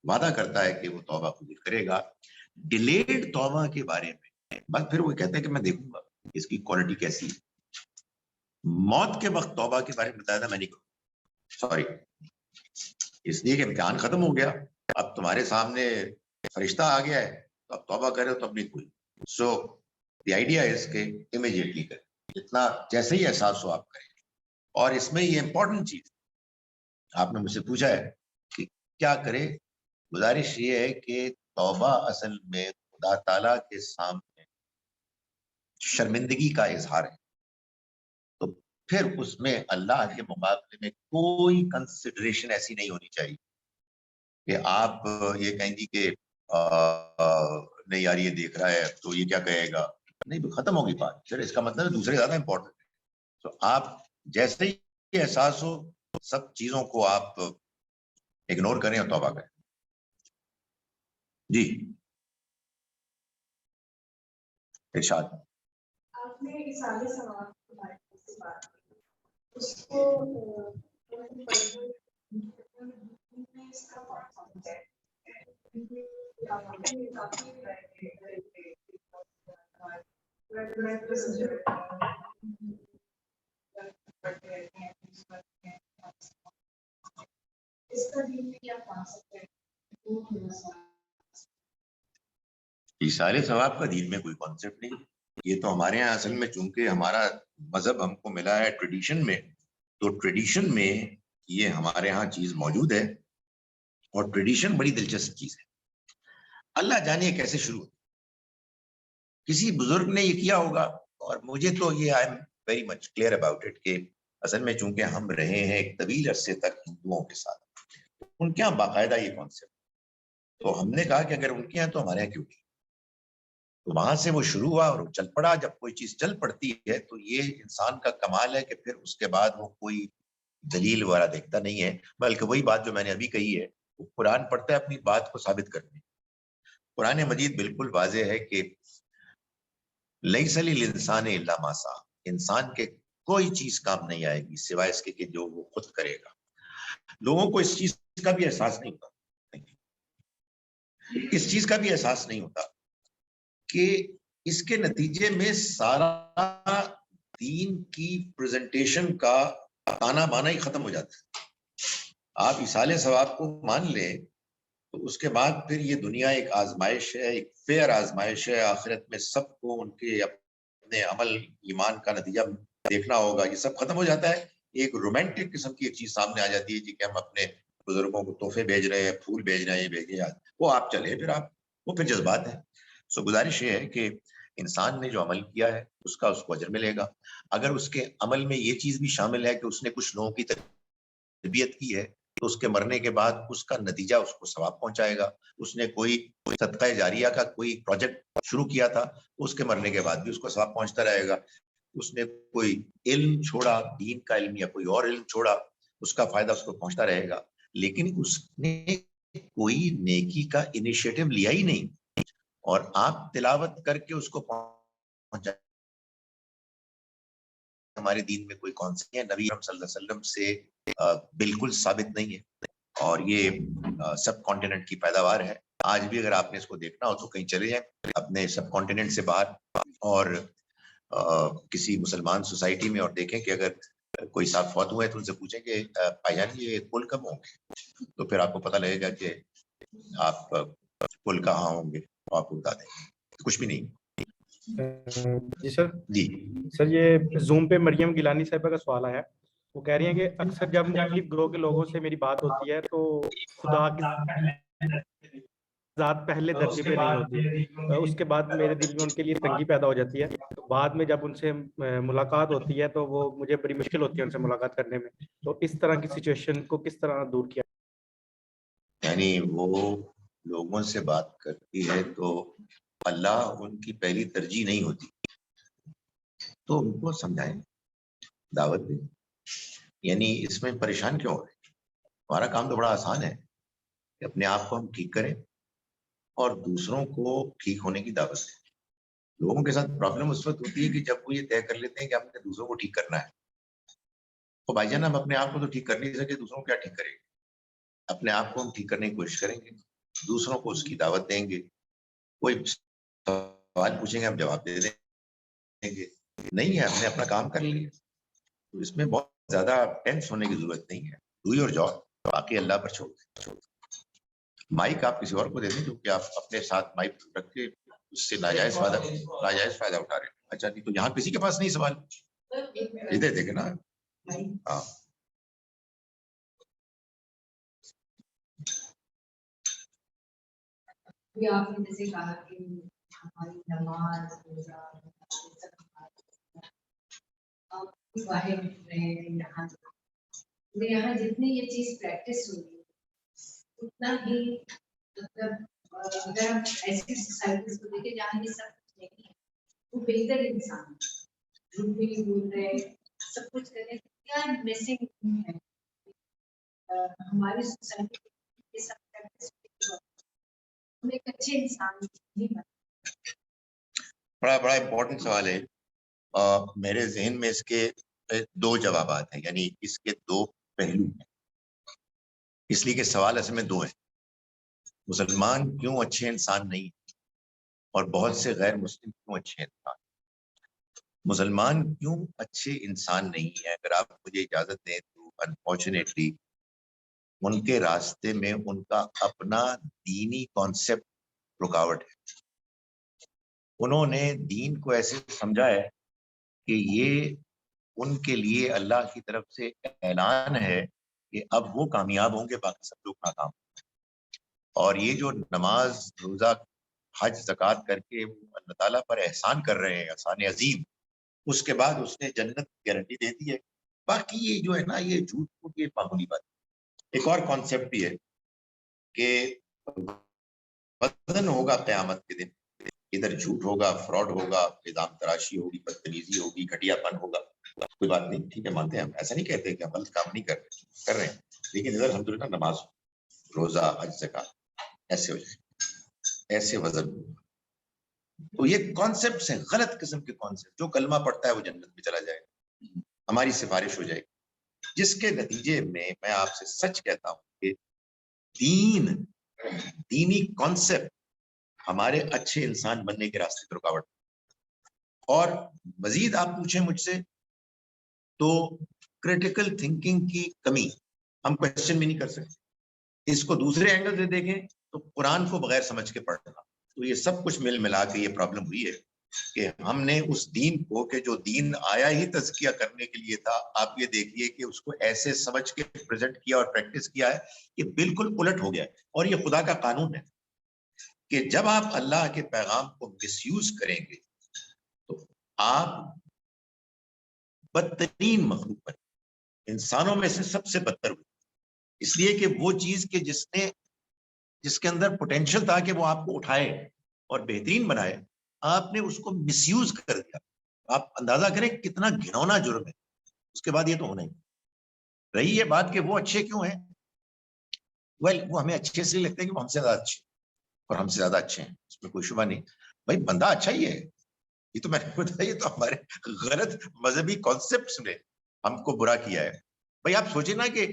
وعدہ کرتا ہے کہ وہ توبہ قبول کرے گا. ڈیلیڈ توبہ کے بارے میں بس پھر وہ کہتے ہیں کہ میں دیکھوں گا اس کی کوالٹی کیسی ہے. موت کے وقت توبہ کے بارے میں بتایا تھا میں نہیں کروں, سوری, اس لیے کہ امتحان ختم ہو گیا, اب تمہارے سامنے فرشتہ آ گیا ہے, تو اب توبہ کرے تو اب نہیں کوئی. سو دی آئیڈیا اس کے امیجیٹلی کریں, جتنا جیسے ہی احساس ہو آپ کریں. اور اس میں یہ امپورٹنٹ چیز آپ نے مجھ سے پوچھا ہے کہ کیا کرے, گزارش یہ ہے کہ توبہ اصل میں خدا تعالیٰ کے سامنے شرمندگی کا اظہار ہے, تو پھر اس میں اللہ کے مقابلے میں کوئی کنسیڈریشن ایسی نہیں ہونی چاہیے کہ آپ یہ کہیں گی کہ نہیں یار یہ دیکھ رہا ہے تو یہ کیا کہے گا, نہیں تو ختم ہوگی بات. پھر اس کا مطلب ہے دوسرے زیادہ امپورٹنٹ ہے. تو آپ جیسے ہی احساس ہو سب چیزوں کو آپ اگنور کریں اور توبہ کریں. جی ارشاد. آپ نے اس آگے سوال کے بارے میں بات کی, اس کو اس کا اس کا دین میں کیا پا سکتے ہیں. ایصال ثواب کا دین میں کوئی کانسیپٹ نہیں. یہ تو ہمارے یہاں اصل میں چونکہ ہمارا مذہب ہم کو ملا ہے ٹریڈیشن میں، تو ٹریڈیشن میں یہ ہمارے ہاں چیز موجود ہے، اور ٹریڈیشن بڑی دلچسپ چیز ہے. اللہ جانے کیسے شروع ہوتی، کسی بزرگ نے یہ کیا ہوگا. اور مجھے تو یہ I am very much clear about it کہ اصل میں چونکہ ہم رہے ہیں ایک طویل عرصے تک ہندوؤں کے ساتھ، ان کے یہاں باقاعدہ یہ کانسیپٹ، تو ہم نے کہا کہ اگر ان کے یہاں تو ہمارے یہاں کیوں نہیں. تو وہاں سے وہ شروع ہوا اور چل پڑا. جب کوئی چیز چل پڑتی ہے تو یہ انسان کا کمال ہے کہ پھر اس کے بعد وہ کوئی دلیل وغیرہ دیکھتا نہیں ہے، بلکہ وہی بات جو میں نے ابھی کہی ہے، وہ قرآن پڑھتا ہے اپنی بات کو ثابت کرنے. قرآن مجید بالکل واضح ہے کہ لیس للانسان الا ما سعی، انسان کے کوئی چیز کام نہیں آئے گی سوائے اس کے کہ جو وہ خود کرے گا. لوگوں کو اس چیز کا بھی احساس نہیں ہوتا، اس چیز کا بھی احساس نہیں ہوتا کہ اس کے نتیجے میں سارا دین کی پریزنٹیشن کا تانا بانا ہی ختم ہو جاتا ہے. آپ ایصال ثواب کو مان لیں تو اس کے بعد پھر یہ دنیا ایک آزمائش ہے، ایک فیئر آزمائش ہے. آخرت میں سب کو ان کے اپنے عمل ایمان کا نتیجہ دیکھنا ہوگا. یہ سب ختم ہو جاتا ہے. ایک رومانٹک قسم کی ایک چیز سامنے آ جاتی ہے جی کہ ہم اپنے بزرگوں کو تحفے بھیج رہے ہیں، پھول بھیج رہے ہیں، بھیجے جاتے، وہ آپ چلے پھر آپ، وہ پھر جذبات ہیں. سو گزارش یہ ہے کہ انسان نے جو عمل کیا ہے اس کا اس کو اجر ملے گا. اگر اس کے عمل میں یہ چیز بھی شامل ہے کہ اس نے کچھ لوگوں کی تربیت کی ہے تو اس کے مرنے کے بعد اس کا نتیجہ اس کو ثواب پہنچائے گا. اس نے کوئی صدقہ جاریہ کا کوئی پروجیکٹ شروع کیا تھا، اس کے مرنے کے بعد بھی اس کو ثواب پہنچتا رہے گا. اس نے کوئی علم چھوڑا، دین کا علم یا کوئی اور علم چھوڑا، اس کا فائدہ اس کو پہنچتا رہے گا. لیکن اس نے کوئی نیکی کا انیشیٹو لیا ہی نہیں، اور آپ تلاوت کر کے اس کو پہنچائے. ہمارے دین میں کوئی کانسیپٹ ہے نبی صلی اللہ علیہ وسلم سے بالکل ثابت نہیں ہے، اور یہ سب کانٹیننٹ کی پیداوار ہے. آج بھی اگر آپ نے اس کو دیکھنا ہو تو کہیں چلے جائیں اپنے سب کانٹیننٹ سے باہر اور کسی مسلمان سوسائٹی میں، اور دیکھیں کہ اگر کوئی صاحب فوت ہوئے تو ان سے پوچھیں کہ بھائی جان یہ کل کب ہوں گے، تو پھر آپ کو پتہ لگے گا کہ آپ کل کہاں ہوں گے، تو آپ کو بتا دیں گے کچھ بھی نہیں. جی سر. جی سر یہ زوم پہ مریم گیلانی صاحبہ کا سوال آیا. وہ کہہ رہی ہیں کہ اکثر جب مختلف گروہ کے لوگوں سے میری بات ہوتی ہے تو خدا کی ذات پہلے درجے پہ نہیں ہوتی، اس کے بعد میرے دل میں ان کے لیے تنگی پیدا ہو جاتی ہے. بعد میں جب ان سے ملاقات ہوتی ہے تو وہ مجھے بڑی مشکل ہوتی ہے ان سے ملاقات کرنے میں. تو اس طرح کی سچویشن کو کس طرح دور کیا؟ یعنی وہ لوگوں سے بات کرتی ہے تو اللہ ان کی پہلی ترجیح نہیں ہوتی، تو ان کو سمجھائیں، دعوت دیں. یعنی اس میں پریشان کیوں ہو رہے ہیں؟ ہمارا کام تو بڑا آسان ہے کہ اپنے آپ کو ہم ٹھیک کریں اور دوسروں کو ٹھیک ہونے کی دعوت دیں. لوگوں کے ساتھ پرابلم اس وقت ہوتی ہے کہ جب وہ یہ طے کر لیتے ہیں کہ ہم نے دوسروں کو ٹھیک کرنا ہے. تو بھائی جان ہم اپنے آپ کو تو ٹھیک کر نہیں سکے، دوسروں کو کیا ٹھیک کریں گے؟ اپنے آپ کو ہم ٹھیک کرنے کی کوشش کریں گے، دوسروں کو اس کی دعوت دیں گے. کوئی سوال پوچھیں گے ہم جواب دے دیں گے. نہیں ہے، ہم نے اپنا کام کر لیا. تو اس میں بہت زیادہ ٹینس ہونے کی ضرورت نہیں ہے. ڈو یور جاب، باقی اللہ پر چھوڑ دیں. مائک آپ کسی اور کو دے دیں کیونکہ آپ اپنے ساتھ مائک رکھ کے اس سے ناجائز فائدہ اٹھا رہے ہیں. اچھا جی، تو یہاں کسی کے پاس نہیں سوال؟ ادھر دیکھیں نا. ہاں آپ نے جیسے کہا کہ ہماری نماز یہاں جتنی یہ چیز پریکٹس ہوئی اتنا ہی مطلب اگر ہم ایسی سوسائٹیز کو دیکھیں جہاں یہ سب کچھ نہیں ہے، وہ بہتر انسان جھوٹ بھی نہیں بول رہے، سب کچھ کریں، کیا مسنگ ہے ہماری سوسائٹی یہ سب پریکٹس. ایک اچھے انسان نہیں بڑا امپورٹنٹ سوال ہے. میرے ذہن میں اس کے دو جوابات ہیں، یعنی اس کے دو پہلو ہیں، اس لیے کہ سوال اصل میں دو ہیں. مسلمان کیوں اچھے انسان نہیں اور بہت سے غیر مسلم کیوں اچھے انسان؟ مسلمان کیوں اچھے انسان نہیں ہیں؟ اگر آپ مجھے اجازت دیں تو انفارچونیٹلی ان کے راستے میں ان کا اپنا دینی کانسیپٹ رکاوٹ ہے. انہوں نے دین کو ایسے سمجھا ہے کہ یہ ان کے لیے اللہ کی طرف سے اعلان ہے کہ اب وہ کامیاب ہوں گے، باقی سب لوگ ناکام. اور یہ جو نماز، روزہ، حج، زکوٰۃ کر کے اللہ تعالیٰ پر احسان کر رہے ہیں، احسان عظیم، اس کے بعد اس نے جنت کی گارنٹی دے دی ہے. باقی یہ جو ہے نا، یہ جھوٹ پھوٹ، یہ معمولی بات. ایک اور کانسیپٹ بھی ہے کہ وزن ہوگا قیامت کے دن، ادھر جھوٹ ہوگا، فراڈ ہوگا، الزام تراشی ہوگی، بدتمیزی ہوگی، گھٹیا پن ہوگا. کوئی بات نہیں، ٹھیک ہے، مانتے ہیں ہم، ایسا نہیں کہتے کہ ہم غلط کام نہیں کر رہے ہیں، لیکن ادھر الحمدللہ نماز، روزہ، حج، زکوٰۃ ایسے ہو جائے، ایسے وزن ہوگا. تو یہ کانسیپٹس ہیں، غلط قسم کے کانسیپٹ. جو کلمہ پڑھتا ہے وہ جنت میں چلا جائے گا، ہماری سفارش ہو جائے گی، جس کے نتیجے میں آپ سے سچ کہتا ہوں کہ دینی کانسیپٹ ہمارے اچھے انسان بننے کے راستے پر رکاوٹ. اور مزید آپ پوچھیں مجھ سے تو کریٹیکل تھنکنگ کی کمی ہم کوشچن بھی نہیں کر سکتے. اس کو دوسرے اینگل سے دیکھیں تو قرآن کو بغیر سمجھ کے پڑھنا. تو یہ سب کچھ مل ملا کے یہ پرابلم ہوئی ہے کہ ہم نے اس دین کو، کہ جو دین آیا ہی تزکیہ کرنے کے لیے تھا، آپ یہ دیکھیے کہ اس کو ایسے سمجھ کے پریزنٹ کیا اور پریکٹس کیا ہے کہ بالکل الٹ ہو گیا ہے. اور یہ خدا کا قانون ہے کہ جب آپ اللہ کے پیغام کو مس یوز کریں گے تو آپ بدترین مخلوق بنے، انسانوں میں سے سب سے بدتر ہوئی. اس لیے کہ وہ چیز کہ جس کے اندر پوٹینشیل تھا کہ وہ آپ کو اٹھائے اور بہترین بنائے، آپ نے اس کو مس یوز کر دیا. آپ اندازہ کریں کتنا گھنونا جرم ہے. اس کے بعد یہ تو ہونا ہی. رہی یہ بات کہ وہ اچھے کیوں ہیں، وہ ہمیں اچھے اس لیے لگتے ہیں کہ وہ ہم سے زیادہ اچھے، اور ہم سے زیادہ اچھے ہیں، اس میں کوئی شبہ نہیں. بھائی بندہ اچھا ہی ہے، یہ تو میں نے بتایا، یہ تو ہمارے غلط مذہبی کانسیپٹس نے ہم کو برا کیا ہے. بھائی آپ سوچیں نا کہ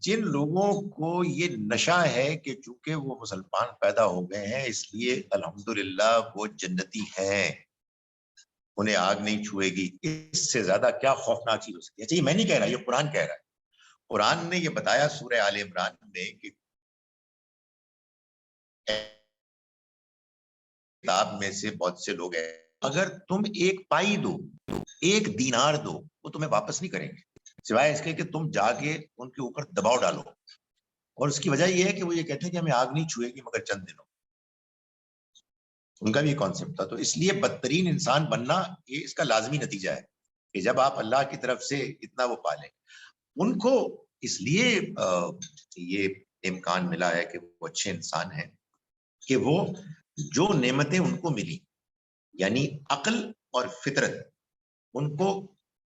جن لوگوں کو یہ نشہ ہے کہ چونکہ وہ مسلمان پیدا ہو گئے ہیں اس لیے الحمدللہ وہ جنتی ہیں، انہیں آگ نہیں چھوئے گی، اس سے زیادہ کیا خوفناک چیز ہو سکتی ہے؟ اچھا، یہ میں نہیں کہہ رہا، یہ قرآن کہہ رہا ہے. قرآن نے یہ بتایا سورہ آل عمران میں کہ کتاب میں سے بہت سے لوگ ہیں، اگر تم ایک پائی دو، ایک دینار دو، وہ تمہیں واپس نہیں کریں گے سوائے اس کے کہ تم جا کے ان کے اوپر دباؤ ڈالو. اور اس کی وجہ یہ ہے کہ وہ یہ کہتے ہیں کہ ہمیں آگ نہیں چھوئے گی مگر چند دنوں. ان کا بھی کانسیپٹ تھا. تو اس لیے بدترین انسان بننا یہ اس کا لازمی نتیجہ ہے کہ جب آپ اللہ کی طرف سے اتنا وہ پالیں. ان کو اس لیے یہ امکان ملا ہے کہ وہ اچھے انسان ہیں کہ وہ جو نعمتیں ان کو ملی، یعنی عقل اور فطرت، ان کو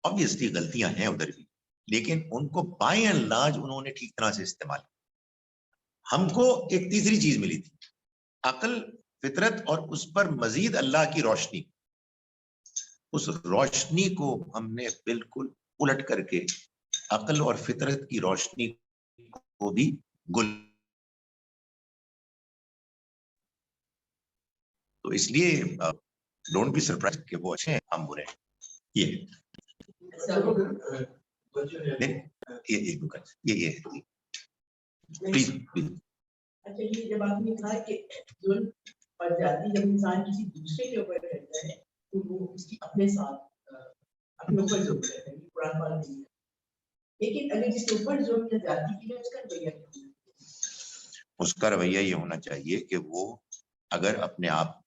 obviously غلطیاں ہیں ادھر بھی، لیکن ان کو بائی اینڈ لارج انہوں نے ٹھیک طرح سے استعمال. ہم کو ایک تیسری چیز ملی تھی، عقل، فطرت، اور اس پر مزید اللہ کی روشنی. اس روشنی کو ہم نے بالکل الٹ کر کے عقل اور فطرت کی روشنی کو بھی گل. تو اس لیے ڈونٹ بی سرپرائز کہ وہ اچھے ہیں ہم برے ہیں. یہ پلیز اچھا، یہ جب آپ نے کہا کہ ظلم اور زیادتی جب انسان کسی دوسرے کے اوپر کرتا ہے تو وہ اس کی اپنے ساتھ اپنے اوپر ظلم کرتا ہے، قرآن پاک نہیں ہے. لیکن اگر جس کے اوپر ظلم یا زیادتی کی جائے اس کا رویہ کیا ہونا چاہیے؟ اس کا رویہ یہ ہونا چاہیے کہ وہ اگر اپنے آپ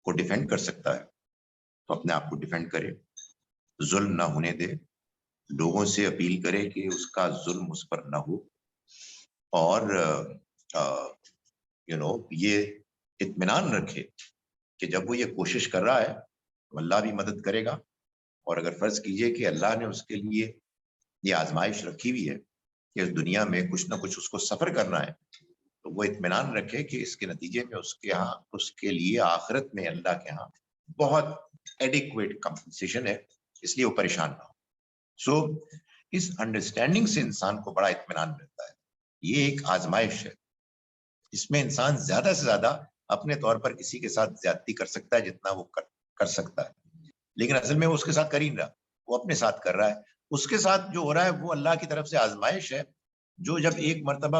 کو ڈیفینڈ کر سکتا ہے تو اپنے آپ کو ڈیفینڈ کرے، ظلم نہ ہونے دے، لوگوں سے اپیل کرے کہ اس کا ظلم اس پر نہ ہو، اور یہ اطمینان رکھے کہ جب وہ یہ کوشش کر رہا ہے تو اللہ بھی مدد کرے گا. اور اگر فرض کیجئے کہ اللہ نے اس کے لیے یہ آزمائش رکھی ہوئی ہے کہ اس دنیا میں کچھ نہ کچھ اس کو سفر کرنا ہے، تو وہ اطمینان رکھے کہ اس کے نتیجے میں اس کے لیے آخرت میں اللہ کے ہاں بہت ایڈیکویٹ کمپنسیشن ہے، اس لیے وہ پریشان نہ ہو. سو اس انڈرسٹینڈنگ سے انسان کو بڑا اطمینان ملتا ہے. یہ ایک آزمائش ہے، اس میں انسان زیادہ سے زیادہ اپنے طور پر کسی کے ساتھ زیادتی کر سکتا ہے جتنا وہ کر سکتا ہے، لیکن اصل میں وہ اس کے ساتھ کر ہی نہیں رہا، وہ اپنے ساتھ کر رہا ہے. اس کے ساتھ جو ہو رہا ہے وہ اللہ کی طرف سے آزمائش ہے، جو جب ایک مرتبہ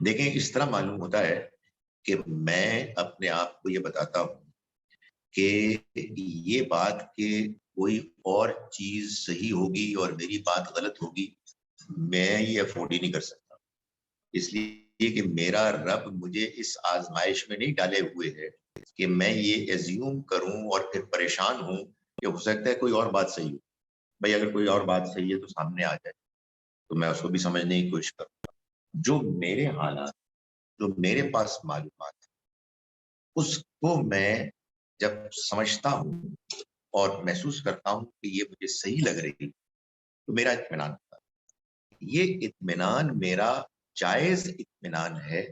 دیکھیں اس طرح معلوم ہوتا ہے کہ میں اپنے آپ کو یہ بتاتا ہوں کہ یہ بات کہ کوئی اور چیز صحیح ہوگی اور میری بات غلط ہوگی، میں یہ افورڈ ہی نہیں کر سکتا، اس لیے کہ میرا رب مجھے اس آزمائش میں نہیں ڈالے ہوئے ہے کہ میں یہ ایزیوم کروں اور پھر پریشان ہوں کہ ہو سکتا ہے کوئی اور بات صحیح ہو. بھائی اگر کوئی اور بات صحیح ہے تو سامنے آ جائے تو میں اس کو بھی سمجھنے کی کوشش کروں. جو میرے حالات، جو میرے پاس معلومات ہے، اس کو میں جب سمجھتا ہوں اور محسوس کرتا ہوں کہ یہ مجھے صحیح لگ رہی تو میرا اطمینان ہوتا ہے. یہ اطمینان میرا جائز اطمینان ہے.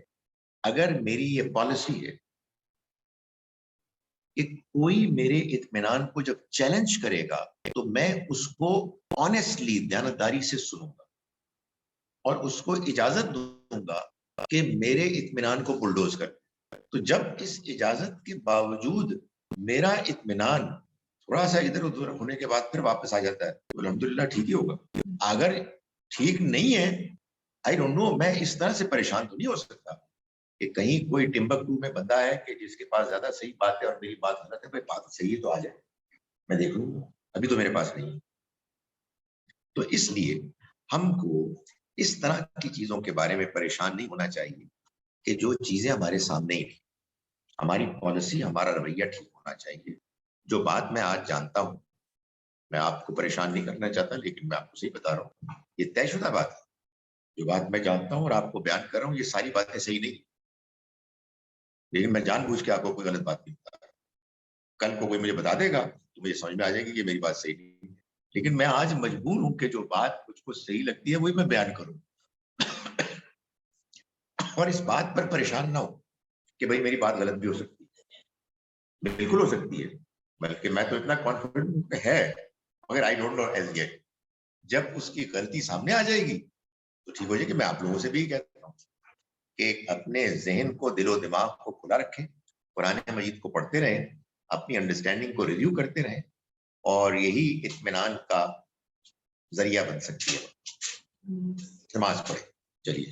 اگر میری یہ پالیسی ہے کہ کوئی میرے اطمینان کو جب چیلنج کرے گا تو میں اس کو آنیسٹلی دیانتداری سے سنوں گا اور اس کو اجازت دوں گا کہ میرے اطمینان کو بلڈوز کر. تو جب اس اجازت کے باوجود میرا اطمینان تھوڑا سا ادھر ادھر ہونے کے بعد پھر واپس آ جاتا ہے تو الحمدللہ ٹھیک ہی ہوگا. اگر ٹھیک نہیں ہے آئی ڈونٹ نو، میں اس طرح سے پریشان تو نہیں ہو سکتا کہ کہیں کوئی ٹمبکٹو میں بندہ ہے کہ جس کے پاس زیادہ صحیح بات ہے اور میری بات غلط ہے. بھائی بات صحیح ہے تو آ جائے، میں دیکھ لوں گا، ابھی تو میرے پاس نہیں. تو اس لیے ہم کو اس طرح کی چیزوں کے بارے میں پریشان نہیں ہونا چاہیے کہ جو چیزیں ہمارے سامنے ہی نہیں. ہماری پالیسی، ہمارا رویہ ٹھیک ہونا چاہیے. جو بات میں آج جانتا ہوں، میں آپ کو پریشان نہیں کرنا چاہتا لیکن میں آپ کو صحیح بتا رہا ہوں، یہ طے شدہ بات ہے. جو بات میں جانتا ہوں اور آپ کو بیان کر رہا ہوں، یہ ساری باتیں صحیح نہیں، لیکن میں جان بوجھ کے آپ کو کوئی غلط بات نہیں بتا رہا. کل کو کوئی مجھے بتا دے گا تو مجھے سمجھ میں آ جائے گی کہ میری بات صحیح نہیں، لیکن میں آج مجبور ہوں کہ جو بات مجھ کو صحیح لگتی ہے وہی میں بیان کروں اور اس بات پر پریشان نہ ہو کہ بھائی میری بات غلط بھی ہو سکتی ہے. بالکل ہو سکتی ہے، بلکہ میں تو اتنا کانفیڈنٹ ہے، مگر I don't know as yet. جب اس کی غلطی سامنے آ جائے گی تو ٹھیک ہو جائے گی. میں آپ لوگوں سے بھی کہتا ہوں کہ اپنے ذہن کو، دل و دماغ کو کھلا رکھیں، قرآن مجید کو پڑھتے رہیں، اپنی انڈرسٹینڈنگ کو ریویو کرتے رہیں، اور یہی اطمینان کا ذریعہ بن سکتی ہے. نماز پڑھیں. چلیے.